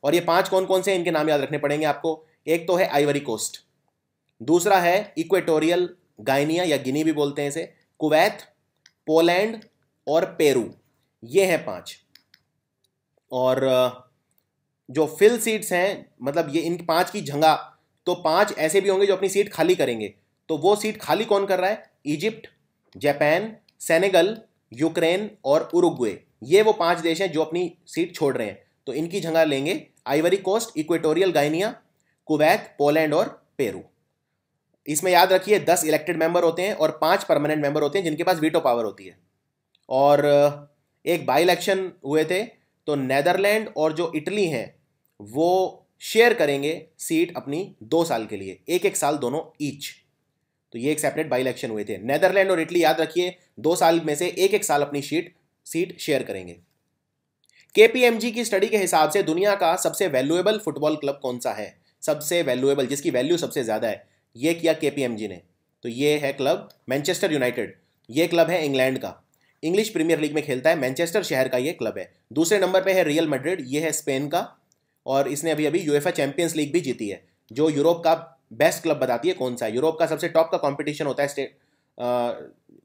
और ये 5 कौन कौन से हैं, इनके नाम याद रखने पड़ेंगे आपको। एक तो है आइवरी कोस्ट, दूसरा है इक्वेटोरियल गाइनिया या गिनी भी बोलते हैं इसे, कुवैत, पोलैंड और पेरू। ये हैं 5। और जो फिल सीट्स हैं, मतलब ये इन 5 की जगह, तो 5 ऐसे भी होंगे जो अपनी सीट खाली करेंगे। तो वो सीट खाली कौन कर रहा है? इजिप्ट, जापान, सेनेगल, यूक्रेन और उरुग्वे। ये वो 5 देश हैं जो अपनी सीट छोड़ रहे हैं। तो इनकी जगह लेंगे Ivory Coast, Equatorial Guinea, Kuwait, Poland और पेरू। इसमें याद रखिए 10 इलेक्टेड मेंबर होते हैं और 5 परमानेंट मेंबर होते हैं जिनके पास वीटो पावर होती है। और एक बाई इलेक्शन हुए थे, तो नेदरलैंड और जो इटली हैं वो शेयर करेंगे सीट अपनी 2 साल के लिए, 1-1 साल दोनों ईच। तो ये एक सेपरेट बाई इलेक्शन हुए थे। नेदरलैंड और इटली याद रखिए 2 साल में से 1-1 साल अपनी सीट शेयर करेंगे। KPMG की स्टडी के हिसाब से दुनिया का सबसे वैल्यूएबल फुटबॉल क्लब कौन सा है? सबसे वैल्यूएबल, जिसकी वैल्यू सबसे ज़्यादा है, ये किया KPMG ने। तो ये है क्लब मैनचेस्टर यूनाइटेड। ये क्लब है इंग्लैंड का, इंग्लिश प्रीमियर लीग में खेलता है, मैनचेस्टर शहर का ये क्लब है। दूसरे नंबर पे है रियल मैड्रिड, ये है स्पेन का, और इसने अभी अभी यूएफए चैंपियंस लीग भी जीती है, जो यूरोप का बेस्ट क्लब बताती है कौन सा है। यूरोप का सबसे टॉप का कंपटीशन होता है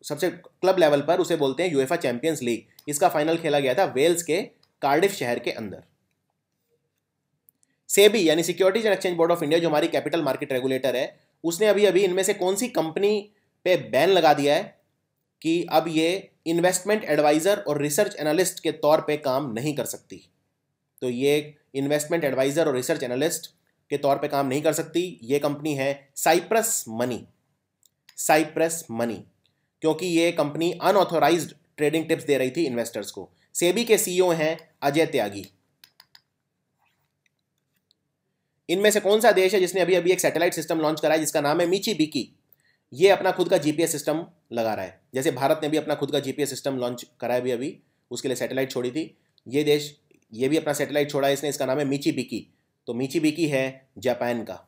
सबसे क्लब लेवल पर, उसे बोलते हैं यूएफए चैंपियंस लीग। इसका फाइनल खेला गया था वेल्स के कार्डिफ शहर के अंदर। सेबी यानी securities and exchange board of India, जो हमारी कैपिटल मार्केट रेगुलेटर है, उसने अभी अभी इनमें से कौन सी कंपनी पे बैन लगा दिया है कि अब ये इन्वेस्टमेंट एडवाइज़र और रिसर्च एनालिस्ट के तौर पे काम नहीं कर सकती। तो ये इन्वेस्टमेंट एडवाइज़र और रिसर्च एनालिस्ट के तौर पे काम नहीं कर सकती। ये कंपनी है साइप्रस मनी, साइप्रस मनी, क्योंकि ये कंपनी अनऑथोराइज्ड ट्रेडिंग टिप्स दे रही थी इन्वेस्टर्स को। सेबी के सीईओ हैं अजय त्यागी। इनमें से कौन सा देश है जिसने अभी अभी एक सैटेलाइट सिस्टम लॉन्च करा है जिसका नाम है मिचीबिकी? ये अपना खुद का जीपीएस सिस्टम लगा रहा है, जैसे भारत ने भी अपना खुद का जीपीएस सिस्टम लॉन्च करा है अभी उसके लिए सैटेलाइट छोड़ी थी। ये देश ये भी अपना सैटेलाइट छोड़ा है इसने, इसका नाम है मिचीबिकी। तो मिचीबिकी है जापान का,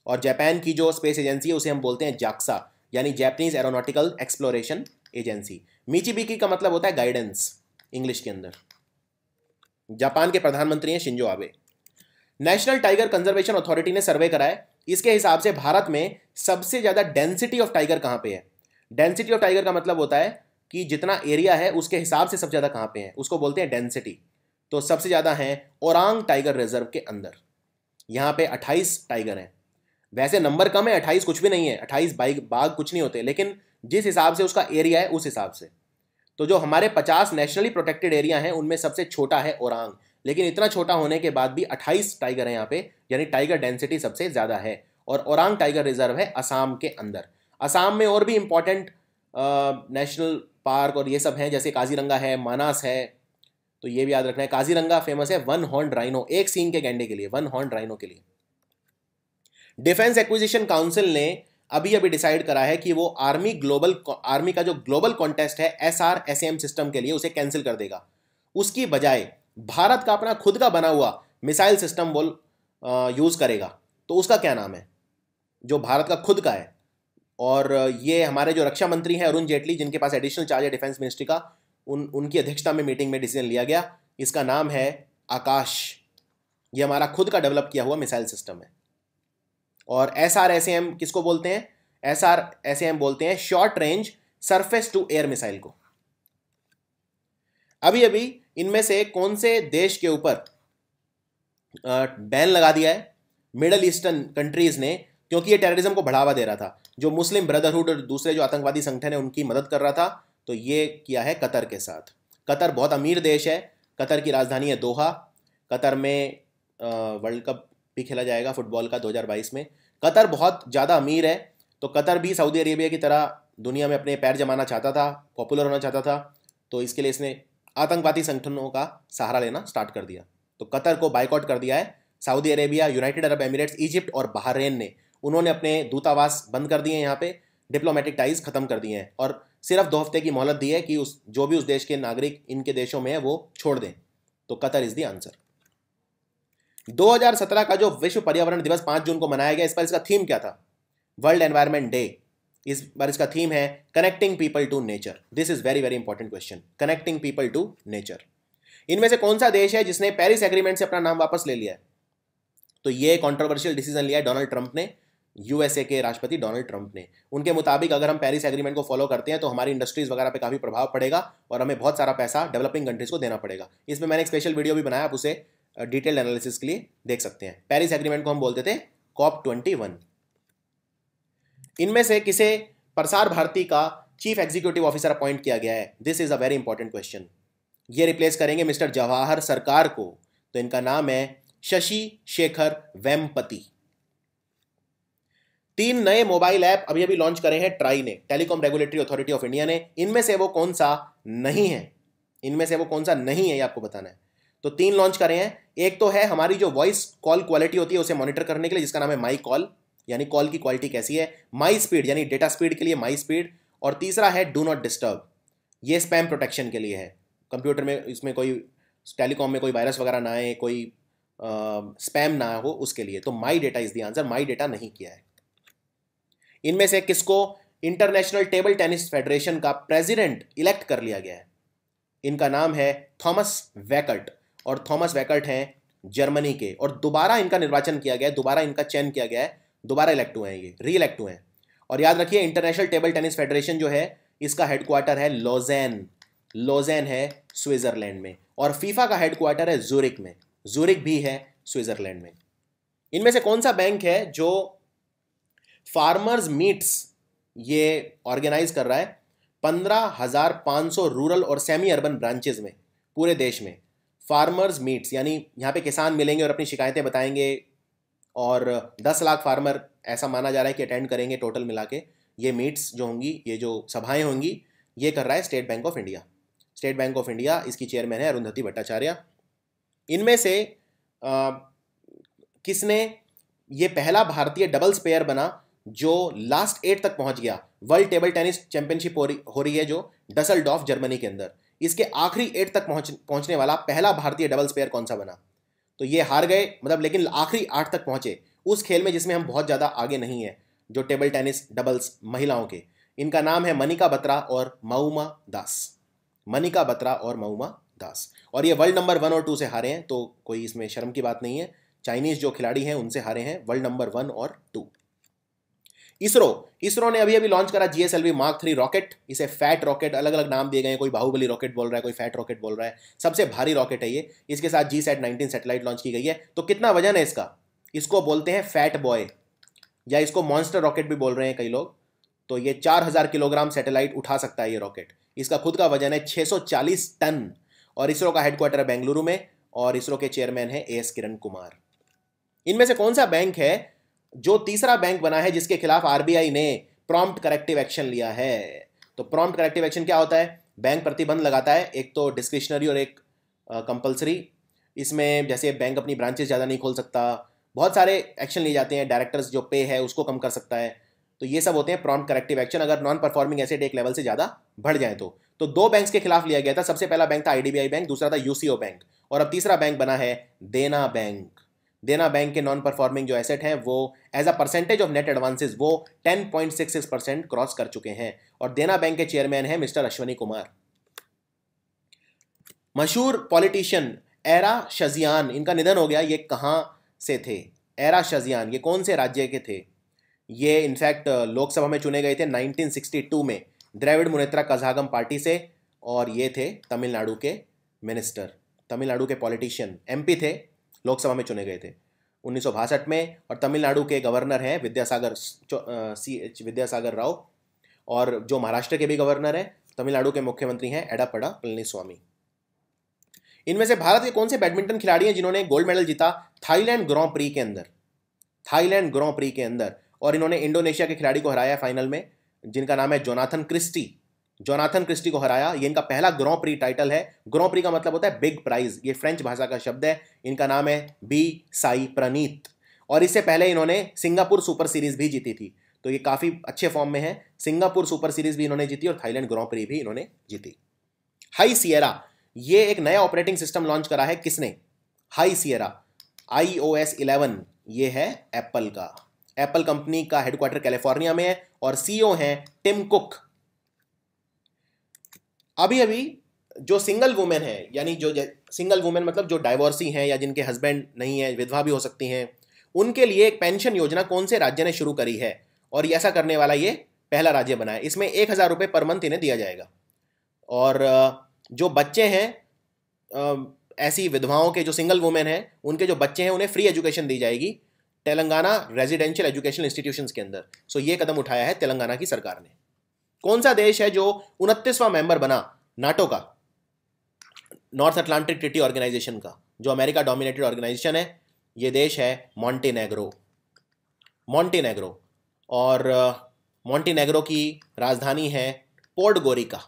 और जापान की जो स्पेस एजेंसी है उसे हम बोलते हैं जाक्सा, यानी जापानीज एरोनॉटिकल एक्सप्लोरेशन एजेंसी। मिचीबिकी का मतलब होता है गाइडेंस इंग्लिश के अंदर। जापान के प्रधानमंत्री हैं Shinzo Abe. National tiger conservation authority ने सर्वे करा है, इसके हिसाब से भारत में सबसे ज़्यादा डेंसिटी ऑफ टाइगर कहाँ पे है। डेंसिटी ऑफ टाइगर का मतलब होता है कि जितना एरिया है उसके हिसाब से सबसे ज़्यादा कहाँ पे है, उसको बोलते हैं डेंसिटी। तो सबसे ज़्यादा है ओरांग टाइगर रिजर्व के अंदर, यहाँ पे 28 टाइगर हैं। वैसे नंबर कम है, 28 कुछ भी नहीं है, 28 बाघ कुछ नहीं होते, लेकिन जिस हिसाब से उसका एरिया है उस हिसाब से। तो जो हमारे 50 नेशनली प्रोटेक्टेड एरिया हैं उनमें सबसे छोटा है ओरांग, लेकिन इतना छोटा होने के बाद भी 28 टाइगर हैं यहाँ पे, यानी टाइगर डेंसिटी सबसे ज़्यादा है। और ओरांग टाइगर रिजर्व है असम के अंदर। असम में और भी इंपॉर्टेंट नेशनल पार्क और ये सब हैं, जैसे काजीरंगा है, मानस है, तो ये भी याद रखना है। काजीरंगा फेमस है वन हॉर्न राइनो, एक सींग के गैंडे के लिए, वन हॉर्न राइनो के लिए। डिफेंस एक्विजिशन काउंसिल ने अभी अभी डिसाइड करा है कि वो आर्मी का जो ग्लोबल कॉन्टेस्ट है SRSAM सिस्टम के लिए उसे कैंसिल कर देगा। उसकी बजाय भारत का अपना खुद का बना हुआ मिसाइल सिस्टम वो यूज़ करेगा। तो उसका क्या नाम है, जो भारत का खुद का है? और ये हमारे जो रक्षा मंत्री हैं अरुण जेटली, जिनके पास एडिशनल चार्ज है डिफेंस मिनिस्ट्री का, उनकी अध्यक्षता में मीटिंग में डिसीजन लिया गया। इसका नाम है आकाश। ये हमारा खुद का डेवलप किया हुआ मिसाइल सिस्टम है। और SRSAM किसको बोलते हैं? SRSAM बोलते हैं short range surface to air missile को। अभी अभी इनमें से कौन से देश के ऊपर बैन लगा दिया है? मिडल ईस्टर्न कंट्रीज ने, क्योंकि ये टेररिज्म को बढ़ावा दे रहा था, जो मुस्लिम ब्रदरहुड और दूसरे जो आतंकवादी संगठन है उनकी मदद कर रहा था। तो ये किया है कतर के साथ। कतर बहुत अमीर देश है, कतर की राजधानी है दोहा। कतर में वर्ल्ड कप भी खेला जाएगा फुटबॉल का 2022 में। कतर बहुत ज़्यादा अमीर है, तो कतर भी सऊदी अरेबिया की तरह दुनिया में अपने पैर जमाना चाहता था, पॉपुलर होना चाहता था। तो इसके लिए इसने आतंकवादी संगठनों का सहारा लेना स्टार्ट कर दिया। तो कतर को बाइकआउट कर दिया है Saudi Arabia, United Arab Emirates, Egypt और बहरीन ने। उन्होंने अपने दूतावास बंद कर दिए हैं यहाँ पे, डिप्लोमेटिक टाइज खत्म कर दिए हैं, और सिर्फ 2 हफ्ते की मोहलत दी है कि जो भी उस देश के नागरिक इनके देशों में है वो छोड़ दें। तो कतर इज द आंसर। 2017 का जो विश्व पर्यावरण दिवस 5 जून को मनाया गया, इस पर इसका थीम क्या था? World environment day. इस बार इसका थीम है connecting people to nature. This is very very important question, connecting people to nature. इनमें से कौन सा देश है जिसने पेरिस एग्रीमेंट से अपना नाम वापस ले लिया है? तो ये कंट्रोवर्शियल डिसीजन लिया है डोनाल्ड ट्रंप ने, यूएसए के राष्ट्रपति डोनाल्ड ट्रंप ने। उनके मुताबिक अगर हम पेरिस एग्रीमेंट को फॉलो करते हैं तो हमारी इंडस्ट्रीज वगैरह पे काफ़ी प्रभाव पड़ेगा और हमें बहुत सारा पैसा डेवलपिंग कंट्रीज को देना पड़ेगा। इसमें मैंने एक स्पेशल वीडियो भी बनाया, आप उसे डिटेल एनालिसिस के लिए देख सकते हैं। पेरिस एग्रीमेंट को हम बोलते थे COP21। इनमें से किसे प्रसार भारती का चीफ एग्जीक्यूटिव ऑफिसर अपॉइंट किया गया है? This is a very important question. ये रिप्लेस करेंगे मिस्टर जवाहर सरकार को, तो इनका नाम है शशि शेखर वेम्पति। 3 नए मोबाइल ऐप अभी अभी लॉन्च करे हैं ट्राई ने, telecom regulatory authority of India ने। इनमें से वो कौन सा नहीं है? इनमें से वो कौन सा नहीं है ये आपको बताना है। तो 3 लॉन्च करे हैं। एक तो है हमारी जो वॉइस कॉल क्वालिटी होती है उसे मॉनिटर करने के लिए, जिसका नाम है माई कॉल, यानी कॉल की क्वालिटी कैसी है। माई स्पीड यानी डेटा स्पीड के लिए माई स्पीड। और तीसरा है डू नॉट डिस्टर्ब, ये स्पैम प्रोटेक्शन के लिए है। कंप्यूटर में इसमें कोई टेलीकॉम में कोई वायरस वगैरह ना आए, कोई स्पैम ना हो, उसके लिए। तो my data is the answer, my data नहीं किया है। इनमें से किसको इंटरनेशनल टेबल टेनिस फेडरेशन का प्रेसिडेंट इलेक्ट कर लिया गया है? इनका नाम है थॉमस वैकल्ट, और थॉमस वैकल्ट हैं जर्मनी के, और दोबारा इनका निर्वाचन किया गया है, दोबारा इनका चयन किया गया है, दोबारा इलेक्ट हुए हैं, ये री इलेक्ट हुए हैं। और याद रखिए इंटरनेशनल टेबल टेनिस फेडरेशन जो है इसका हेडक्वार्टर है लॉजेन, लॉजेन है स्विट्जरलैंड में, और फीफा का हेडक्वार्टर है जूरिक में, जूरिक भी है स्विट्जरलैंड में। इनमें से कौन सा बैंक है जो फार्मर्स मीट्स ये ऑर्गेनाइज कर रहा है? 15,500 रूरल और सेमी अर्बन ब्रांचेज में पूरे देश में फार्मर्स मीट्स, यानी यहाँ पे किसान मिलेंगे और अपनी शिकायतें बताएंगे, और 10 लाख फार्मर ऐसा माना जा रहा है कि अटेंड करेंगे टोटल मिला के। ये मीट्स जो होंगी, ये जो सभाएं होंगी, ये कर रहा है state bank of India. State bank of India, इसकी चेयरमैन है अरुंधति भट्टाचार्य। इनमें से किसने, ये पहला भारतीय डबल्स पेयर बना जो लास्ट 8 तक पहुंच गया। वर्ल्ड टेबल टेनिस चैंपियनशिप हो रही है जो डसलडॉर्फ जर्मनी के अंदर, इसके आखिरी 8 तक पहुंचने वाला पहला भारतीय डबल्स पेयर कौन सा बना। तो ये हार गए, मतलब, लेकिन आखिरी 8 तक पहुंचे उस खेल में जिसमें हम बहुत ज़्यादा आगे नहीं है, जो टेबल टेनिस डबल्स महिलाओं के। इनका नाम है मनिका बत्रा और मऊमा दास। मनिका बत्रा और मऊमा दास, और ये वर्ल्ड नंबर 1 और 2 से हारे हैं, तो कोई इसमें शर्म की बात नहीं है। चाइनीज जो खिलाड़ी हैं उनसे हारे हैं, वर्ल्ड नंबर 1 और 2। इसरो ने अभी लॉन्च करा GSLV Mark 3 रॉकेट। इसे फैट रॉकेट, अलग अलग नाम दिए गए हैं, कोई बाहुबली रॉकेट बोल रहा है, कोई फैट रॉकेट बोल रहा है। सबसे भारी रॉकेट है ये। इसके साथ GSAT-19 सैटेलाइट लॉन्च की गई है। तो कितना वजन है इसका, इसको बोलते हैं फैट बॉय, या इसको मॉन्स्टर रॉकेट भी बोल रहे हैं कई लोग। तो ये 4000 किलोग्राम सैटेलाइट उठा सकता है ये रॉकेट। इसका खुद का वजन है 640 टन, और इसरो का हेडक्वार्टर है बेंगलुरु में, और इसरो के चेयरमैन है AS किरण कुमार। इनमें से कौन सा बैंक है जो तीसरा बैंक बना है जिसके खिलाफ RBI ने प्रॉम्प्ट करेक्टिव एक्शन लिया है। तो प्रॉम्प्ट करेक्टिव एक्शन क्या होता है, बैंक प्रतिबंध लगाता है, एक तो डिस्क्रिशनरी और एक कंपल्सरी। इसमें जैसे बैंक अपनी ब्रांचेस ज़्यादा नहीं खोल सकता, बहुत सारे एक्शन लिए जाते हैं, डायरेक्टर्स जो पे है उसको कम कर सकता है। तो ये सब होते हैं प्रॉम्प्ट करेक्टिव एक्शन, अगर नॉन परफॉर्मिंग एसेट एक लेवल से ज़्यादा बढ़ जाए तो 2 बैंक्स के खिलाफ लिया गया था। सबसे पहला बैंक था IDBI बैंक, दूसरा था UCO बैंक, और अब तीसरा बैंक बना है देना बैंक। देना बैंक के नॉन परफॉर्मिंग जो एसेट हैं वो as a percentage of net advances वो 10.66% क्रॉस कर चुके हैं, और देना बैंक के चेयरमैन है मिस्टर अश्वनी कुमार। मशहूर पॉलिटिशियन एरा शजियान, इनका निधन हो गया। ये कहाँ से थे एरा शजियान, ये कौन से राज्य के थे। ये इनफैक्ट लोकसभा में चुने गए थे 1962 में द्रविड़ मुनेत्रा कझागम पार्टी से, और ये थे तमिलनाडु के मिनिस्टर, तमिलनाडु के पॉलिटिशियन, MP थे, लोकसभा में चुने गए थे 1962 में। और तमिलनाडु के गवर्नर हैं विद्यासागर राव, और जो महाराष्ट्र के भी गवर्नर हैं, तमिलनाडु के मुख्यमंत्री हैं एडापड़ा पलनीस्वामी। इनमें से भारत के कौन से बैडमिंटन खिलाड़ी हैं जिन्होंने गोल्ड मेडल जीता थाईलैंड ग्रां प्री के अंदर, थाईलैंड ग्रां प्री के अंदर, और इन्होंने इंडोनेशिया के खिलाड़ी को हराया फाइनल में, जिनका नाम है जोनाथन क्रिस्टी। जोनाथन क्रिस्टी को हराया। ये इनका पहला ग्रां प्री टाइटल है। ग्रां प्री का मतलब होता है बिग प्राइज, ये फ्रेंच भाषा का शब्द है। इनका नाम है बी साई प्रणीत, और इससे पहले इन्होंने सिंगापुर सुपर सीरीज भी जीती थी। तो ये काफ़ी अच्छे फॉर्म में है। सिंगापुर सुपर सीरीज भी इन्होंने जीती और थाईलैंड ग्रां प्री भी इन्होंने जीती। हाई सियरा, ये एक नया ऑपरेटिंग सिस्टम लॉन्च करा है किसने, हाई सियरा iOS 11, ये है एप्पल का। एप्पल कंपनी का हेडक्वार्टर कैलिफोर्निया में है, और CEO हैं टिम कुक। अभी जो सिंगल वुमेन है, यानी जो सिंगल वुमेन मतलब जो डाइवोर्सी हैं या जिनके हस्बैंड नहीं है, विधवा भी हो सकती हैं, उनके लिए एक पेंशन योजना कौन से राज्य ने शुरू करी है, और ऐसा करने वाला ये पहला राज्य बना है। इसमें 1000 रुपये पर मंथ इन्हें दिया जाएगा, और जो बच्चे हैं, ऐसी विधवाओं के जो सिंगल वुमेन हैं, उनके जो बच्चे हैं उन्हें फ्री एजुकेशन दी जाएगी तेलंगाना रेजिडेंशियल एजुकेशनल इंस्टीट्यूशंस के अंदर। सो ये कदम उठाया है तेलंगाना की सरकार ने। कौन सा देश है जो 29वां मेंबर बना नाटो का, नॉर्थ अटलांटिक ट्रीटी ऑर्गेनाइजेशन का, जो अमेरिका डोमिनेटेड ऑर्गेनाइजेशन है। ये देश है मॉन्टेनेग्रो। मॉन्टेनेग्रो, और मॉन्टेनेग्रो की राजधानी है पोर्टगोरिका।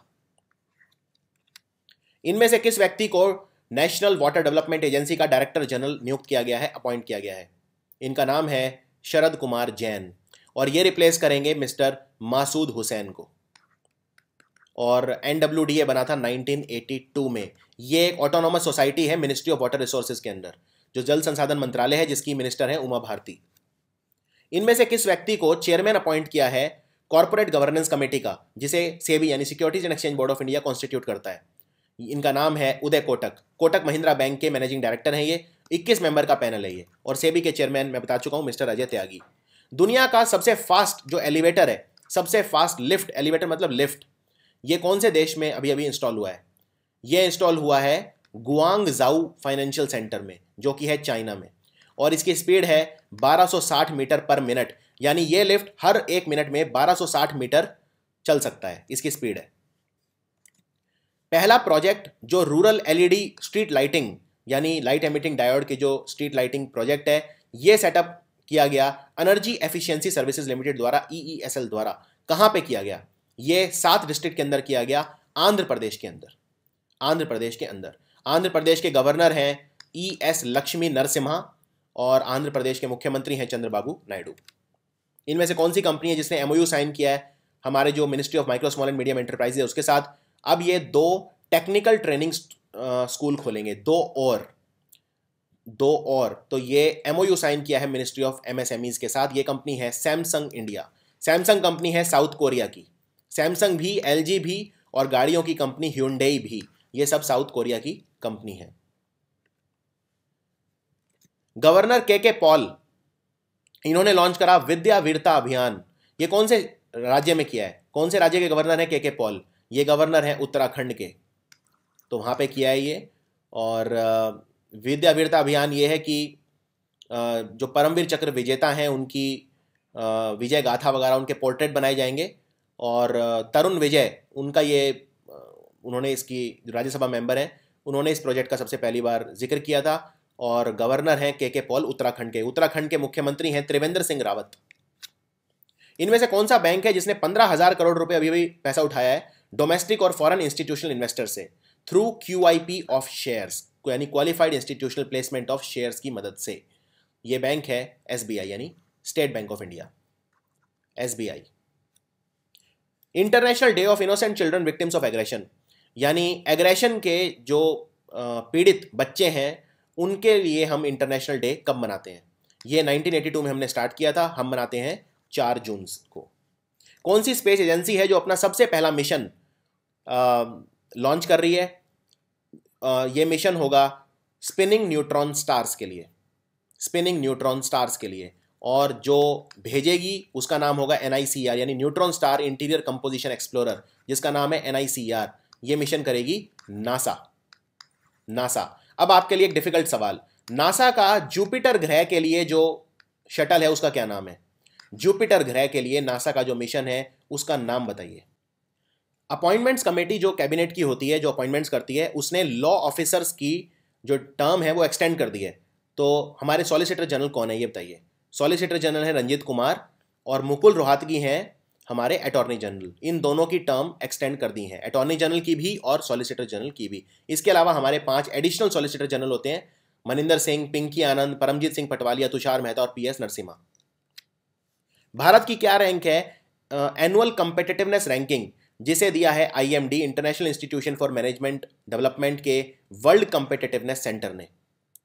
इनमें से किस व्यक्ति को नेशनल वाटर डेवलपमेंट एजेंसी का डायरेक्टर जनरल नियुक्त किया गया है, अपॉइंट किया गया है। इनका नाम है शरद कुमार जैन, और ये रिप्लेस करेंगे मिस्टर मासूद हुसैन को। और NWDA बना था 1982 में। ये एक ऑटोनॉमस सोसाइटी है मिनिस्ट्री ऑफ वाटर रिसोर्सेज के अंदर, जो जल संसाधन मंत्रालय है, जिसकी मिनिस्टर है उमा भारती। इनमें से किस व्यक्ति को चेयरमैन अपॉइंट किया है कॉर्पोरेट गवर्नेंस कमेटी का, जिसे सेबी यानी securities and exchange board of India constitute करता है। इनका नाम है उदय कोटक। कोटक महिंद्रा बैंक के मैनेजिंग डायरेक्टर हैं ये। 21 मेंबर का पैनल है ये, और सेबी के चेयरमैन मैं बता चुका हूं मिस्टर अजय त्यागी। दुनिया का सबसे फास्ट जो एलिवेटर है, सबसे फास्ट लिफ्ट, एलिवेटर मतलब लिफ्ट, ये कौन से देश में अभी इंस्टॉल हुआ है? ये इंस्टॉल हुआ है गुआंगजाऊ फाइनेंशियल सेंटर में, जो कि है चाइना में, और इसकी स्पीड है 1260 मीटर पर मिनट, यानी ये लिफ्ट हर 1 मिनट में 1260 मीटर चल सकता है, इसकी स्पीड है। पहला प्रोजेक्ट जो रूरल एलईडी स्ट्रीट लाइटिंग यानी लाइट एमिटिंग डायोड के जो स्ट्रीट लाइटिंग प्रोजेक्ट है, ये सेटअप किया गया एनर्जी एफिशिएंसी सर्विसेज लिमिटेड द्वारा, EESL द्वारा। कहाँ पे किया गया? ये 7 डिस्ट्रिक्ट के अंदर किया गया, आंध्र प्रदेश के अंदर। आंध्र प्रदेश के अंदर। आंध्र प्रदेश के गवर्नर हैं ES लक्ष्मी नरसिम्हा और आंध्र प्रदेश के मुख्यमंत्री हैं चंद्रबाबू नायडू। इनमें से कौन सी कंपनी है जिसने MOU साइन किया है हमारे जो ministry of micro small and medium enterprise है उसके साथ? अब ये 2 टेक्निकल ट्रेनिंग स्कूल खोलेंगे, 2 और। तो ये MOU साइन किया है मिनिस्ट्री ऑफ MSMEs के साथ। ये कंपनी है सैमसंग इंडिया। सैमसंग कंपनी है साउथ कोरिया की। सैमसंग भी, LG भी और गाड़ियों की कंपनी Hyundai भी, ये सब साउथ कोरिया की कंपनी है। गवर्नर KK पॉल, इन्होंने लॉन्च करा विद्या वीरता अभियान। ये कौन से राज्य में किया है? कौन से राज्य के गवर्नर हैं KK पॉल? ये गवर्नर हैं उत्तराखंड के, तो वहाँ पे किया है ये। और विद्या वीरता अभियान ये है कि जो परमवीर चक्र विजेता हैं उनकी विजय गाथा वगैरह उनके पोर्ट्रेट बनाए जाएंगे। और तरुण विजय, उनका ये उन्होंने इसकी राज्यसभा मेंबर हैं, उन्होंने इस प्रोजेक्ट का सबसे पहली बार जिक्र किया था। और गवर्नर हैं KK पॉल उत्तराखंड के। उत्तराखंड के मुख्यमंत्री हैं त्रिवेंद्र सिंह रावत। इनमें से कौन सा बैंक है जिसने 15,000 करोड़ रुपए अभी भी पैसा उठाया है डोमेस्टिक और फॉरेन इंस्टीट्यूशनल इन्वेस्टर से थ्रू QIP ऑफ शेयर्स, यानी qualified institutional placement of shares की मदद से? ये बैंक है SBI यानी state bank of India, SBI। International day of innocent children victims of aggression, यानी एग्रेशन के जो पीड़ित बच्चे हैं उनके लिए हम इंटरनेशनल डे कब मनाते हैं? ये 1982 में हमने स्टार्ट किया था, हम मनाते हैं 4 जून को। कौन सी स्पेस एजेंसी है जो अपना सबसे पहला मिशन लॉन्च कर रही है? ये मिशन होगा स्पिनिंग न्यूट्रॉन स्टार्स के लिए, स्पिनिंग न्यूट्रॉन स्टार्स के लिए। और जो भेजेगी उसका नाम होगा NICR यानी neutron star interior composition explorer, जिसका नाम है NICR। ये मिशन करेगी नासा। अब आपके लिए एक डिफिकल्ट सवाल, नासा का जुपिटर ग्रह के लिए जो शटल है उसका क्या नाम है? जुपिटर ग्रह के लिए नासा का जो मिशन है उसका नाम बताइए। अपॉइंटमेंट्स कमेटी जो कैबिनेट की होती है, जो अपॉइंटमेंट्स करती है, उसने लॉ ऑफिसर्स की जो टर्म है वो एक्सटेंड कर दी है। तो हमारे सॉलिसिटर जनरल कौन है ये बताइए? सॉलिसिटर जनरल है रंजीत कुमार और मुकुल रोहतगी हैं हमारे अटॉर्नी जनरल। इन दोनों की टर्म एक्सटेंड कर दी है, अटॉर्नी जनरल की भी और सॉलिसिटर जनरल की भी। इसके अलावा हमारे 5 एडिशनल सॉलिसिटर जनरल होते हैं, मनिंदर सिंह, पिंकी आनंद, परमजीत सिंह पटवालिया, तुषार मेहता और PS नरसिम्हा। भारत की क्या रैंक है एनुअल कम्पिटिटिवनेस रैंकिंग, जिसे दिया है IMD international institution for management development के वर्ल्ड कम्पिटिटिवनेस सेंटर ने?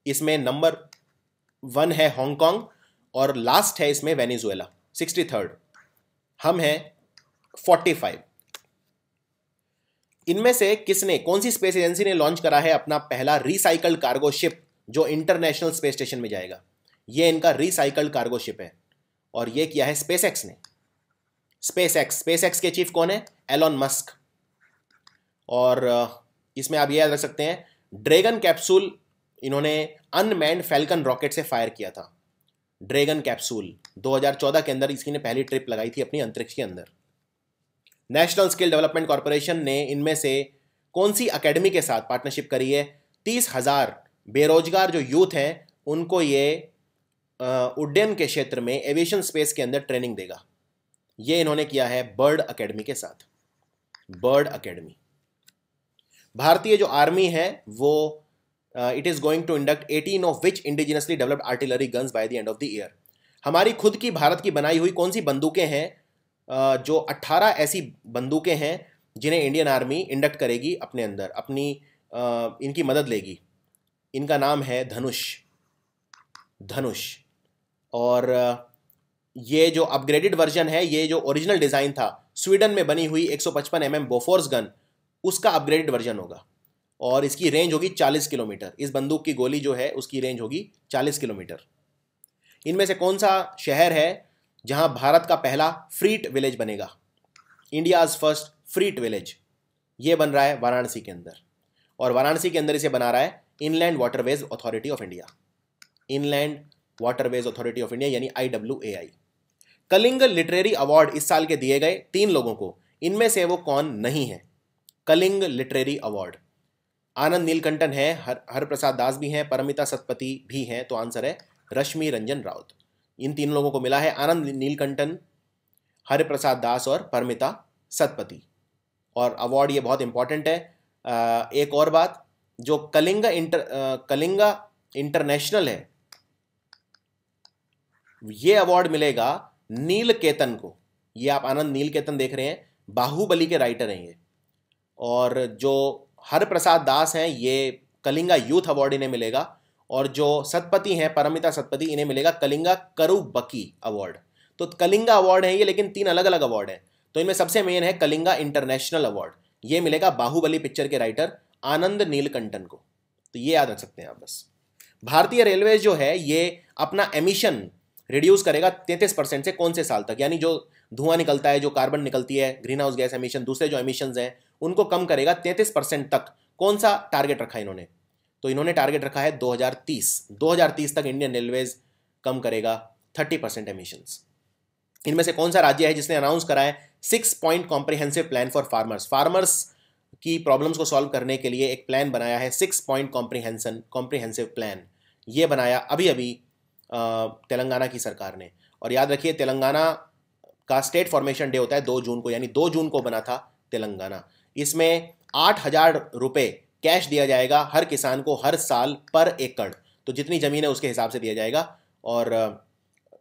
इसमें नंबर 1 है हांगकांग और लास्ट है इसमें वेनेजुएला, 63rd। हम हैं 45। इनमें से किसने, कौन सी स्पेस एजेंसी ने लॉन्च करा है अपना पहला रिसाइकल्ड कार्गो शिप जो इंटरनेशनल स्पेस स्टेशन में जाएगा? ये इनका रिसाइकल्ड कार्गो शिप है और ये किया है स्पेसएक्स ने। स्पेसएक्स के चीफ कौन है? Elon Musk. और इसमें आप ये याद रख सकते हैं ड्रैगन कैप्सूल इन्होंने अनमैन्ड फैल्कन रॉकेट से फायर किया था। ड्रैगन कैप्सूल 2014 के अंदर इसकी ने पहली ट्रिप लगाई थी अपनी अंतरिक्ष के अंदर। नेशनल स्किल डेवलपमेंट कॉरपोरेशन ने इनमें से कौन सी एकेडमी के साथ पार्टनरशिप करी है? 30,000 बेरोजगार जो यूथ हैं उनको ये उड्डयन के क्षेत्र में एविएशन स्पेस के अंदर ट्रेनिंग देगा। ये इन्होंने किया है बर्ड एकेडमी के साथ, बर्ड एकेडमी। भारतीय जो आर्मी है वो it is going to induct 18 of which indigenously developed artillery guns by the end of the year. हमारी खुद की भारत की बनाई हुई कौन सी बंदूकें हैं जो 18 ऐसी बंदूकें हैं जिन्हें इंडियन आर्मी इंडक्ट करेगी अपने अंदर, अपनी इनकी मदद लेगी? इनका नाम है धनुष। और ये जो अपग्रेडेड वर्जन है, ये जो ओरिजिनल डिज़ाइन था स्वीडन में बनी हुई 155 mm बोफोर्स गन, उसका अपग्रेडेड वर्जन होगा और इसकी रेंज होगी 40 किलोमीटर। इस बंदूक की गोली जो है उसकी रेंज होगी 40 किलोमीटर। इनमें से कौन सा शहर है जहां भारत का पहला फ्रीट विलेज बनेगा? इंडियाज फर्स्ट फ्रीट विलेज, ये बन रहा है वाराणसी के अंदर। और वाराणसी के अंदर इसे बना रहा है inland waterways authority of India, inland waterways authority of India यानी IWAI। कलिंग लिटरेरी अवार्ड इस साल के दिए गए 3 लोगों को, इनमें से वो कौन नहीं है? Kalinga literary award? आनंद नीलकंठन है, हरप्रसाद दास भी हैं, परमिता सतपथी भी हैं, तो आंसर है रश्मि रंजन राउत। इन तीन लोगों को मिला है, आनंद नीलकंठन, हरप्रसाद दास और परमिता सतपथी। और अवार्ड ये बहुत इंपॉर्टेंट है। एक और बात, जो कलिंगा इंटरनेशनल है, ये अवार्ड मिलेगा नीलकेतन को। ये आप आनंद नीलकेतन देख रहे हैं, बाहुबली के राइटर हैं ये। और जो हरप्रसाद दास हैं, ये कलिंगा यूथ अवार्ड इन्हें मिलेगा। और जो सतपथी हैं, परमिता सतपथी, इन्हें मिलेगा कलिंगा करुबकी अवार्ड। तो कलिंगा अवार्ड है ये, लेकिन तीन अलग अलग अवार्ड हैं। तो इनमें सबसे मेन है कलिंगा इंटरनेशनल अवार्ड, ये मिलेगा बाहुबली पिक्चर के राइटर आनंद नीलकंठन को। तो ये याद रख सकते हैं आप बस। भारतीय रेलवेज जो है ये अपना एमिशन रिड्यूस करेगा 33% से कौन से साल तक? यानी जो धुआं निकलता है, जो कार्बन निकलती है, ग्रीन हाउस गैस एमिशन, दूसरे जो एमिशंस हैं, उनको कम करेगा 33% तक। कौन सा टारगेट रखा है इन्होंने? तो इन्होंने टारगेट रखा है 2030 तक इंडियन रेलवेज कम करेगा 30% एमिशंस। इनमें से कौन सा राज्य है जिसने अनाउंस करा है 6 point comprehensive plan for farmers? Farmers की प्रॉब्लम्स को सॉल्व करने के लिए एक प्लान बनाया है, 6 पॉइंट कॉम्प्रिहेंसिव प्लान। ये बनाया अभी अभी तेलंगाना की सरकार ने। और याद रखिए, तेलंगाना का स्टेट फॉर्मेशन डे होता है 2 जून को, यानी 2 जून को बना था तेलंगाना। इसमें 8,000 रुपये कैश दिया जाएगा हर किसान को हर साल पर एकड़, तो जितनी ज़मीन है उसके हिसाब से दिया जाएगा। और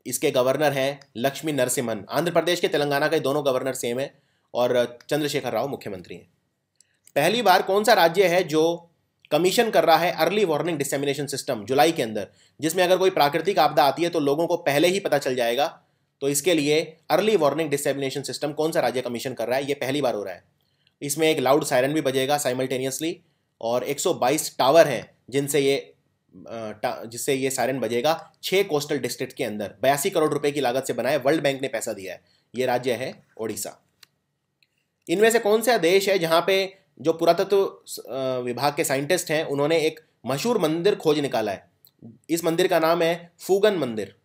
इसके गवर्नर हैं लक्ष्मी नरसिम्हन। आंध्र प्रदेश के तेलंगाना के दोनों गवर्नर सेम है, और चंद्रशेखर राव मुख्यमंत्री हैं। पहली बार कौन सा राज्य है जो कमीशन कर रहा है अर्ली वार्निंग डिसेमिनेशन सिस्टम जुलाई के अंदर, जिसमें अगर कोई प्राकृतिक आपदा आती है तो लोगों को पहले ही पता चल जाएगा? तो इसके लिए अर्ली वार्निंग डिसेमिनेशन सिस्टम कौन सा राज्य कमीशन कर रहा है? ये पहली बार हो रहा है। इसमें एक लाउड सायरन भी बजेगा साइमल्टेनियसली, और 122 टावर हैं जिससे ये सायरन बजेगा 6 कोस्टल डिस्ट्रिक्ट के अंदर। 82 करोड़ रुपए की लागत से बना है, वर्ल्ड बैंक ने पैसा दिया है। ये राज्य है ओडिशा। इनमें से कौन सा देश है जहां पे जो पुरातत्व विभाग के साइंटिस्ट हैं उन्होंने एक मशहूर मंदिर खोज निकाला है? इस मंदिर का नाम है फूगन मंदिर,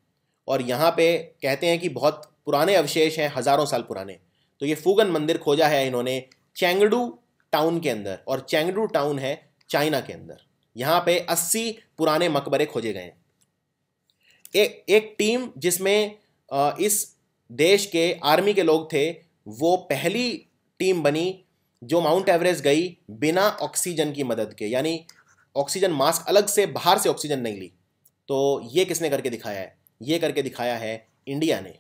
और यहाँ पे कहते हैं कि बहुत पुराने अवशेष हैं, हज़ारों साल पुराने। तो ये फूगन मंदिर खोजा है इन्होंने चेंगडू टाउन के अंदर, और चेंगडू टाउन है चाइना के अंदर। यहाँ पे 80 पुराने मकबरे खोजे गए हैं। एक टीम जिसमें इस देश के आर्मी के लोग थे, वो पहली टीम बनी जो माउंट एवरेस्ट गई बिना ऑक्सीजन की मदद के, यानी ऑक्सीजन मास्क अलग से बाहर से ऑक्सीजन नहीं ली। तो ये किसने करके दिखाया है? ये करके दिखाया है इंडिया ने।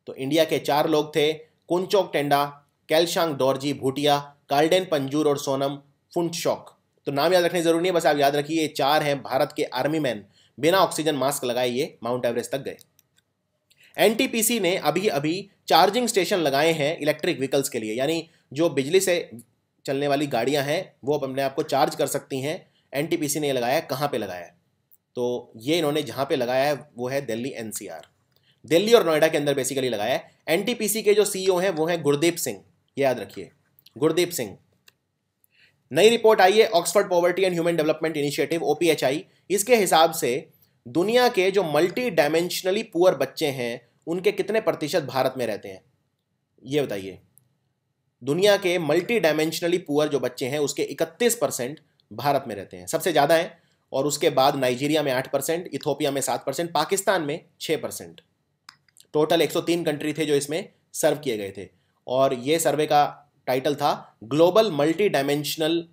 तो इंडिया के 4 लोग थे, कुंचोक टेंडा, कैलशांग डोरजी भूटिया, कार्डेन पंजूर और सोनम फुंटशॉक। तो नाम याद रखने जरूरी नहीं, बस आप याद रखिए ये 4 हैं भारत के आर्मी मैन, बिना ऑक्सीजन मास्क लगाए ये माउंट एवरेस्ट तक गए। एनटीपीसी ने अभी अभी चार्जिंग स्टेशन लगाए हैं इलेक्ट्रिक व्हीकल्स के लिए, यानी जो बिजली से चलने वाली गाड़ियां हैं वो अपने आप को चार्ज कर सकती हैं। एनटीपीसी ने लगाया है, कहाँ पे लगाया है? तो ये इन्होंने जहाँ पे लगाया है वो है दिल्ली एनसीआर, दिल्ली और नोएडा के अंदर बेसिकली लगाया है। एनटीपीसी के जो सीईओ हैं वो हैं गुरदीप सिंह, ये याद रखिए, गुरदीप सिंह। नई रिपोर्ट आई है Oxford poverty and human development initiative OPHI. इसके हिसाब से दुनिया के जो मल्टी डायमेंशनली पुअर बच्चे हैं उनके कितने प्रतिशत भारत में रहते हैं? ये बताइए। दुनिया के मल्टी डायमेंशनली पुअर जो बच्चे हैं उसके 31% भारत में रहते हैं, सबसे ज़्यादा है। और उसके बाद नाइजीरिया में 8%, इथोपिया में 7%, पाकिस्तान में 6%। टोटल 103 कंट्री थे जो इसमें सर्व किए गए थे। और ये सर्वे का टाइटल था global multi dimensional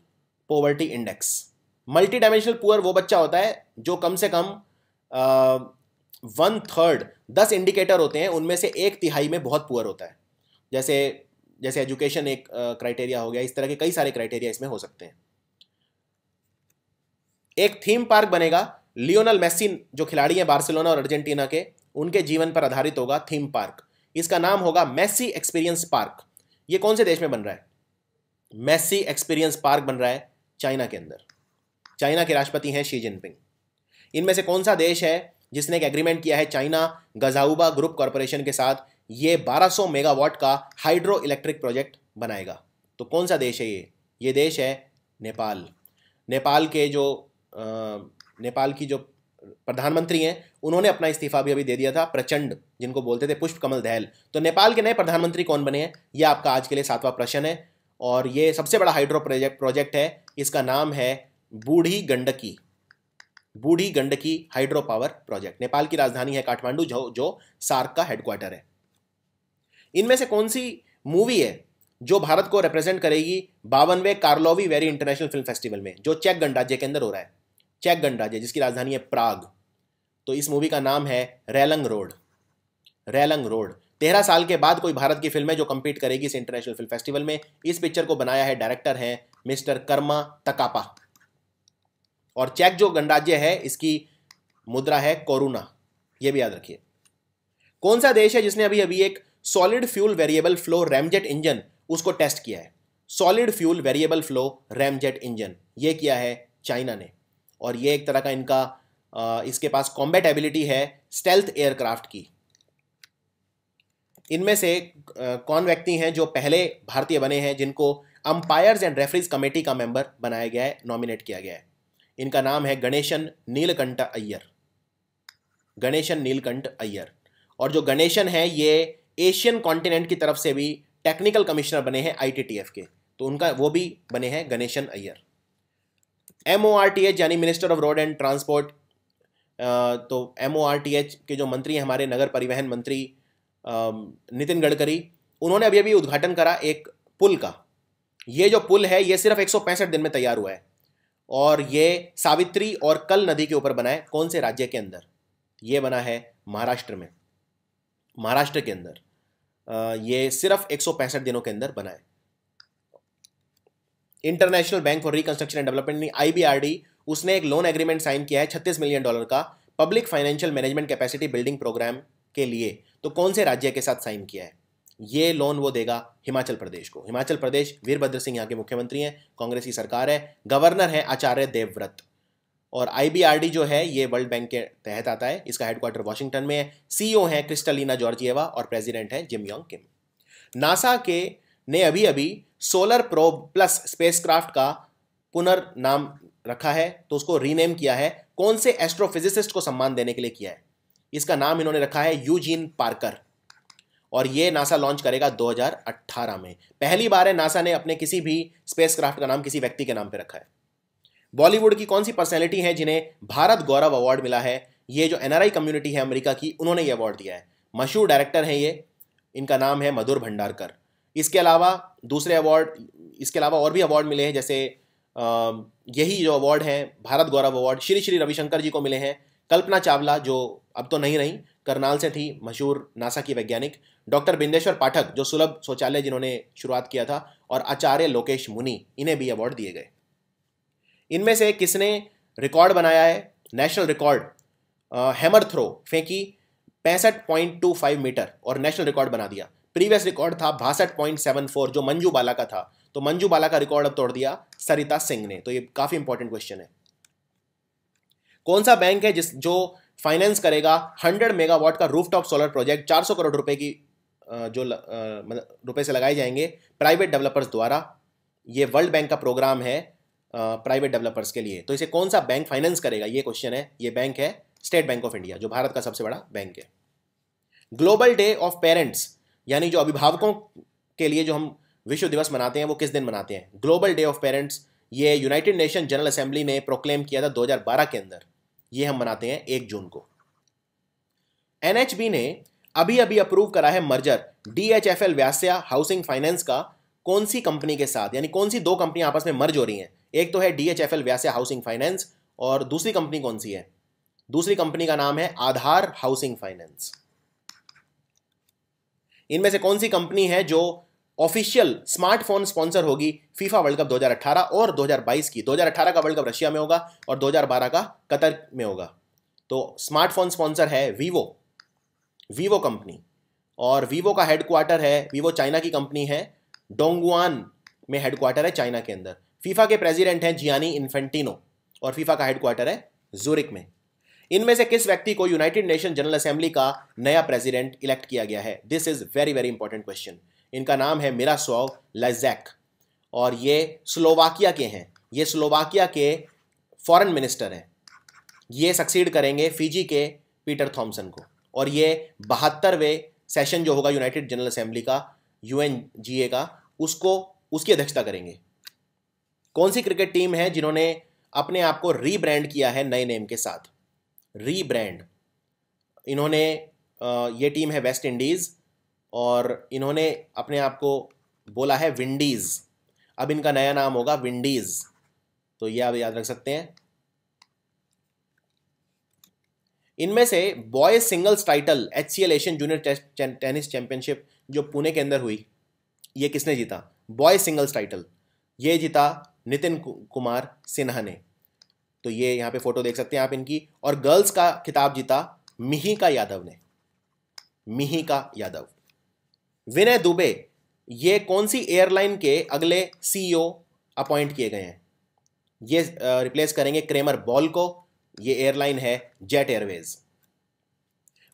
poverty index. Multi dimensional poor वो बच्चा होता है जो कम से कम 1/3, 10 इंडिकेटर होते हैं, उनमें से 1/3 में बहुत पुअर होता है। जैसे एजुकेशन एक क्राइटेरिया हो गया, इस तरह के कई सारे क्राइटेरिया इसमें हो सकते हैं। एक थीम पार्क बनेगा, लियोनल मेस्सी जो खिलाड़ी हैं बार्सिलोना और अर्जेंटीना के, उनके जीवन पर आधारित होगा थीम पार्क। इसका नाम होगा मेस्सी एक्सपीरियंस पार्क। ये कौन से देश में बन रहा है? मेस्सी एक्सपीरियंस पार्क बन रहा है चाइना के अंदर। चाइना के राष्ट्रपति हैं शी जिनपिंग। इनमें से कौन सा देश है जिसने एक एग्रीमेंट किया है चाइना गजाउबा ग्रुप कॉरपोरेशन के साथ? ये 1200 मेगावाट का हाइड्रो इलेक्ट्रिक प्रोजेक्ट बनाएगा। तो कौन सा देश है ये? ये देश है नेपाल। नेपाल की जो प्रधानमंत्री हैं उन्होंने अपना इस्तीफा भी अभी दे दिया था, प्रचंड, जिनको बोलते थे पुष्प कमल दहल। तो नेपाल के नए प्रधानमंत्री कौन बने हैं? ये आपका आज के लिए 7वां प्रश्न है। और ये सबसे बड़ा हाइड्रो प्रोजेक्ट है। इसका नाम है बूढ़ी Gandaki hydro power project. Nepal की राजधानी है काठमांडू, जो सार्क का हेडक्वार्टर है। इनमें से कौन सी मूवी है जो भारत को रिप्रेजेंट करेगी 52वें Karlovy very international film festival में, जो चेक गणराज्य के अंदर हो रहा है? चेक गणराज्य, जिसकी राजधानी है प्राग। तो इस मूवी का नाम है रेलंग रोड। 13 साल के बाद कोई भारत की फिल्म है जो कंपीट करेगी इस इंटरनेशनल फिल्म फेस्टिवल में। इस पिक्चर को बनाया है, डायरेक्टर है मिस्टर कर्मा तकापा। और चेक जो गणराज्य है, इसकी मुद्रा है कोरोना, यह भी याद रखिए। कौन सा देश है जिसने अभी अभी एक solid fuel variable flow ramjet engine उसको टेस्ट किया है? Solid fuel variable flow ramjet engine, ये किया है चाइना ने। और ये एक तरह का इसके पास कॉम्बैट एबिलिटी है स्टेल्थ एयरक्राफ्ट की। इनमें से कौन व्यक्ति हैं जो पहले भारतीय बने हैं जिनको अंपायर्स एंड रेफरीज कमेटी का मेंबर बनाया गया है, नॉमिनेट किया गया है? इनका नाम है गणेशन नीलकंठ अय्यर। और जो गणेशन है, ये एशियन कॉन्टिनेंट की तरफ से भी टेक्निकल कमिश्नर बने हैं ITTF के, तो उनका वो भी बने हैं गणेशन अय्यर। MORTH यानी minister of road and transport, तो MORTH के जो मंत्री हैं हमारे नगर परिवहन मंत्री नितिन गडकरी, उन्होंने अभी अभी उद्घाटन करा एक पुल का। ये जो पुल है, ये सिर्फ 165 दिन में तैयार हुआ है और ये सावित्री और कल नदी के ऊपर बना है। कौन से राज्य के अंदर? ये बना है महाराष्ट्र के अंदर। ये सिर्फ 165 दिनों के अंदर बना है। International bank for reconstruction and development IBRD, उसने एक लोन एग्रीमेंट साइन किया है $36 मिलियन का public financial management capacity building programme के लिए। तो कौन से राज्य के साथ साइन किया है? ये लोन वो देगा हिमाचल प्रदेश को। हिमाचल प्रदेश, वीरभद्र सिंह यहाँ के मुख्यमंत्री हैं, कांग्रेस की सरकार है, गवर्नर है आचार्य देवव्रत। और IBRD जो है ये वर्ल्ड बैंक के तहत आता है, इसका हेडक्वार्टर वॉशिंगटन में है। CEO है क्रिस्टलिना जॉर्जिएवा और प्रेसिडेंट है जिम योंग किम। नासा के ने अभी अभी सोलर प्रोब प्लस स्पेसक्राफ्ट का पुनर्नाम रखा है, तो उसको रीनेम किया है। कौन से एस्ट्रोफिजिसिस्ट को सम्मान देने के लिए किया है? इसका नाम इन्होंने रखा है यूजीन पार्कर, और ये नासा लॉन्च करेगा 2018 में। पहली बार है नासा ने अपने किसी भी स्पेसक्राफ्ट का नाम किसी व्यक्ति के नाम पे रखा है। बॉलीवुड की कौन सी पर्सनैलिटी है जिन्हें भारत गौरव अवार्ड मिला है? ये जो NRI कम्युनिटी है अमेरिका की, उन्होंने ये अवार्ड दिया है। मशहूर डायरेक्टर हैं ये, इनका नाम है मधुर भंडारकर। इसके अलावा दूसरे अवार्ड, इसके अलावा और भी अवार्ड मिले हैं, जैसे यही जो अवार्ड है भारत गौरव अवार्ड श्री श्री रविशंकर जी को मिले हैं। कल्पना चावला, जो अब तो नहीं रही, करनाल से थी, मशहूर नासा की वैज्ञानिक। डॉक्टर बिंदेश्वर पाठक, जो सुलभ शौचालय जिन्होंने शुरुआत किया था, और आचार्य लोकेश मुनि, इन्हें भी अवार्ड दिए गए। इनमें से किसने रिकॉर्ड बनाया है? नेशनल रिकॉर्ड हैमर थ्रो फेंकी 65.25 मीटर और नेशनल रिकॉर्ड बना दिया। प्रीवियस रिकॉर्ड था 62.74 जो मंजू बाला का था, तो मंजू बाला का रिकॉर्ड अब तोड़ दिया सरिता सिंह ने। तो ये काफी इंपॉर्टेंट क्वेश्चन है। कौन सा बैंक है जो फाइनेंस करेगा 100 मेगावाट का रूफटॉप सोलर प्रोजेक्ट 400 करोड़ रुपए की रुपए से लगाए जाएंगे प्राइवेट डेवलपर्स द्वारा? ये वर्ल्ड बैंक का प्रोग्राम है प्राइवेट डेवलपर्स के लिए। तो इसे कौन सा बैंक फाइनेंस करेगा, ये क्वेश्चन है। ये बैंक है स्टेट बैंक ऑफ इंडिया, जो भारत का सबसे बड़ा बैंक है। ग्लोबल डे ऑफ पेरेंट्स, यानी जो अभिभावकों के लिए जो हम विश्व दिवस मनाते हैं, वो किस दिन मनाते हैं? ग्लोबल डे ऑफ पेरेंट्स ये यूनाइटेड नेशन जनरल असेंबली ने प्रोक्लेम किया था 2012 के अंदर। ये हम मनाते हैं 1 जून को। NHB ने अभी अभी अप्रूव करा है merger DHFL Vysya housing finance का कौन सी कंपनी के साथ, यानी कौन सी 2 कंपनियां आपस में मर्ज हो रही हैं? एक तो है DHFL व्यास्या हाउसिंग फाइनेंस, और दूसरी कंपनी कौन सी है? दूसरी कंपनी का नाम है आधार हाउसिंग फाइनेंस। इनमें से कौन सी कंपनी है जो ऑफिशियल स्मार्टफोन स्पॉन्सर होगी फीफा वर्ल्ड कप 2018 और 2022 की? 2018 का वर्ल्ड कप रशिया में होगा और 2012 का कतर में होगा। तो स्मार्टफोन स्पॉन्सर है वीवो कंपनी, और वीवो का हेडक्वार्टर है, वीवो चाइना की कंपनी है, डोंगुआन में हेडक्वार्टर है चाइना के अंदर। फीफा के प्रेसिडेंट हैं जियानी इन्फेंटिनो, और फीफा का हेडक्वार्टर है जूरिक में। इनमें से किस व्यक्ति को यूनाइटेड नेशन जनरल असेंबली का नया प्रेसिडेंट इलेक्ट किया गया है? This is very very important question. इनका नाम है मिरोस्लाव लाज़ेक, और ये स्लोवाकिया के हैं। ये स्लोवाकिया के फॉरेन मिनिस्टर हैं। ये सक्सीड करेंगे फिजी के पीटर थॉमसन को, और ये 72वें सेशन जो होगा यूनाइटेड जनरल असेंबली का UNGA का, उसको उसकी अध्यक्षता करेंगे। कौन सी क्रिकेट टीम है जिन्होंने अपने आप को रीब्रांड किया है नए नेम के साथ? रीब्रांड, इन्होंने ये टीम है वेस्ट इंडीज और इन्होंने अपने आप को बोला है विंडीज। अब इनका नया नाम होगा विंडीज, तो ये आप याद रख सकते हैं। इनमें से boys singles title HCL Asian junior tennis championship जो पुणे के अंदर हुई, ये किसने जीता? बॉयज सिंगल्स टाइटल ये जीता नितिन कुमार सिन्हा ने। तो ये यहाँ पे फोटो देख सकते हैं आप इनकी। और गर्ल्स का खिताब जीता मिहिका यादव ने, मिहिका यादव। विनय दुबे, ये कौन सी एयरलाइन के अगले CEO अपॉइंट किए गए हैं? ये रिप्लेस करेंगे क्रेमर बॉल को। ये एयरलाइन है जेट एयरवेज।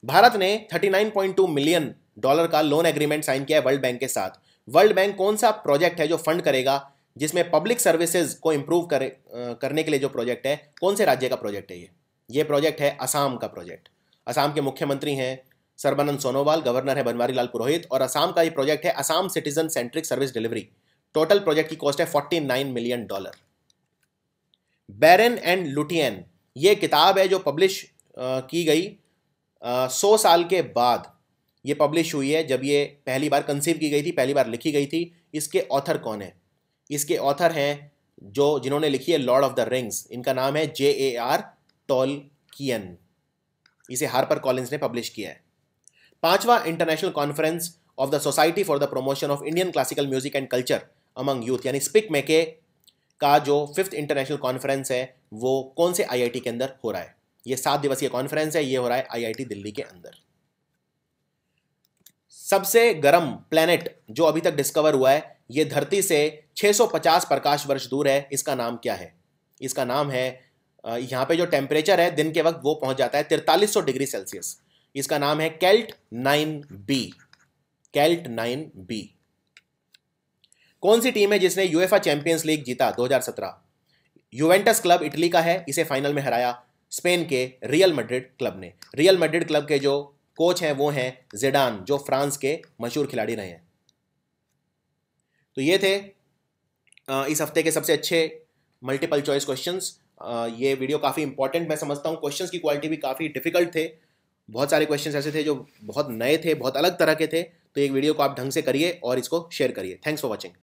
भारत ने $39.2 मिलियन का लोन एग्रीमेंट साइन किया है वर्ल्ड बैंक के साथ। वर्ल्ड बैंक कौन सा प्रोजेक्ट है जो फंड करेगा, जिसमें पब्लिक सर्विसेज को इंप्रूव करने के लिए जो प्रोजेक्ट है, कौन से राज्य का प्रोजेक्ट है ये प्रोजेक्ट है असम का प्रोजेक्ट। असम के मुख्यमंत्री हैं सर्बानंद सोनोवाल, गवर्नर है बनवारी लाल पुरोहित, और असम का ये प्रोजेक्ट है Assam citizen centric service delivery. Total project की कॉस्ट है $49 मिलियन। बैरन एंड लुटियन, ये किताब है जो पब्लिश की गई 100 साल के बाद ये पब्लिश हुई है, जब ये पहली बार कंसीव की गई थी, पहली बार लिखी गई थी। इसके ऑथर कौन है? इसके ऑथर हैं जिन्होंने लिखी है लॉर्ड ऑफ द रिंग्स। इनका नाम है J.A.R. टॉलकियन। इसे हार्पर कॉलिंस ने पब्लिश किया है। 5वां international conference of the society for the promotion of Indian classical music and culture among youth, यानी स्पिक मेके का जो 5th इंटरनेशनल कॉन्फ्रेंस है वो कौन से IIT के अंदर हो रहा है? ये 7 दिवसीय कॉन्फ्रेंस है, ये हो रहा है IIT दिल्ली के अंदर। सबसे गर्म प्लेनेट जो अभी तक डिस्कवर हुआ है, ये धरती से 650 प्रकाश वर्ष दूर है। इसका नाम क्या है? इसका नाम है, यहाँ पे जो टेम्परेचर है दिन के वक्त वो पहुंच जाता है 4300 डिग्री सेल्सियस। इसका नाम है कैल्ट 9b। कैल्ट 9b। कौन सी टीम है जिसने यूएफा चैंपियंस लीग जीता 2017? यूवेंटस क्लब इटली का है, इसे फाइनल में हराया स्पेन के रियल मैड्रिड क्लब ने। रियल मैड्रिड क्लब के जो कोच हैं वो हैं जिडान, जो फ्रांस के मशहूर खिलाड़ी रहे हैं। तो ये थे इस हफ्ते के सबसे अच्छे मल्टीपल चॉइस क्वेश्चंस। ये वीडियो काफ़ी इंपॉर्टेंट मैं समझता हूँ। क्वेश्चंस की क्वालिटी भी काफ़ी डिफिकल्ट थे। बहुत सारे क्वेश्चंस ऐसे थे जो बहुत नए थे, बहुत अलग तरह के थे। तो एक वीडियो को आप ढंग से करिए और इसको शेयर करिए। Thanks for watching.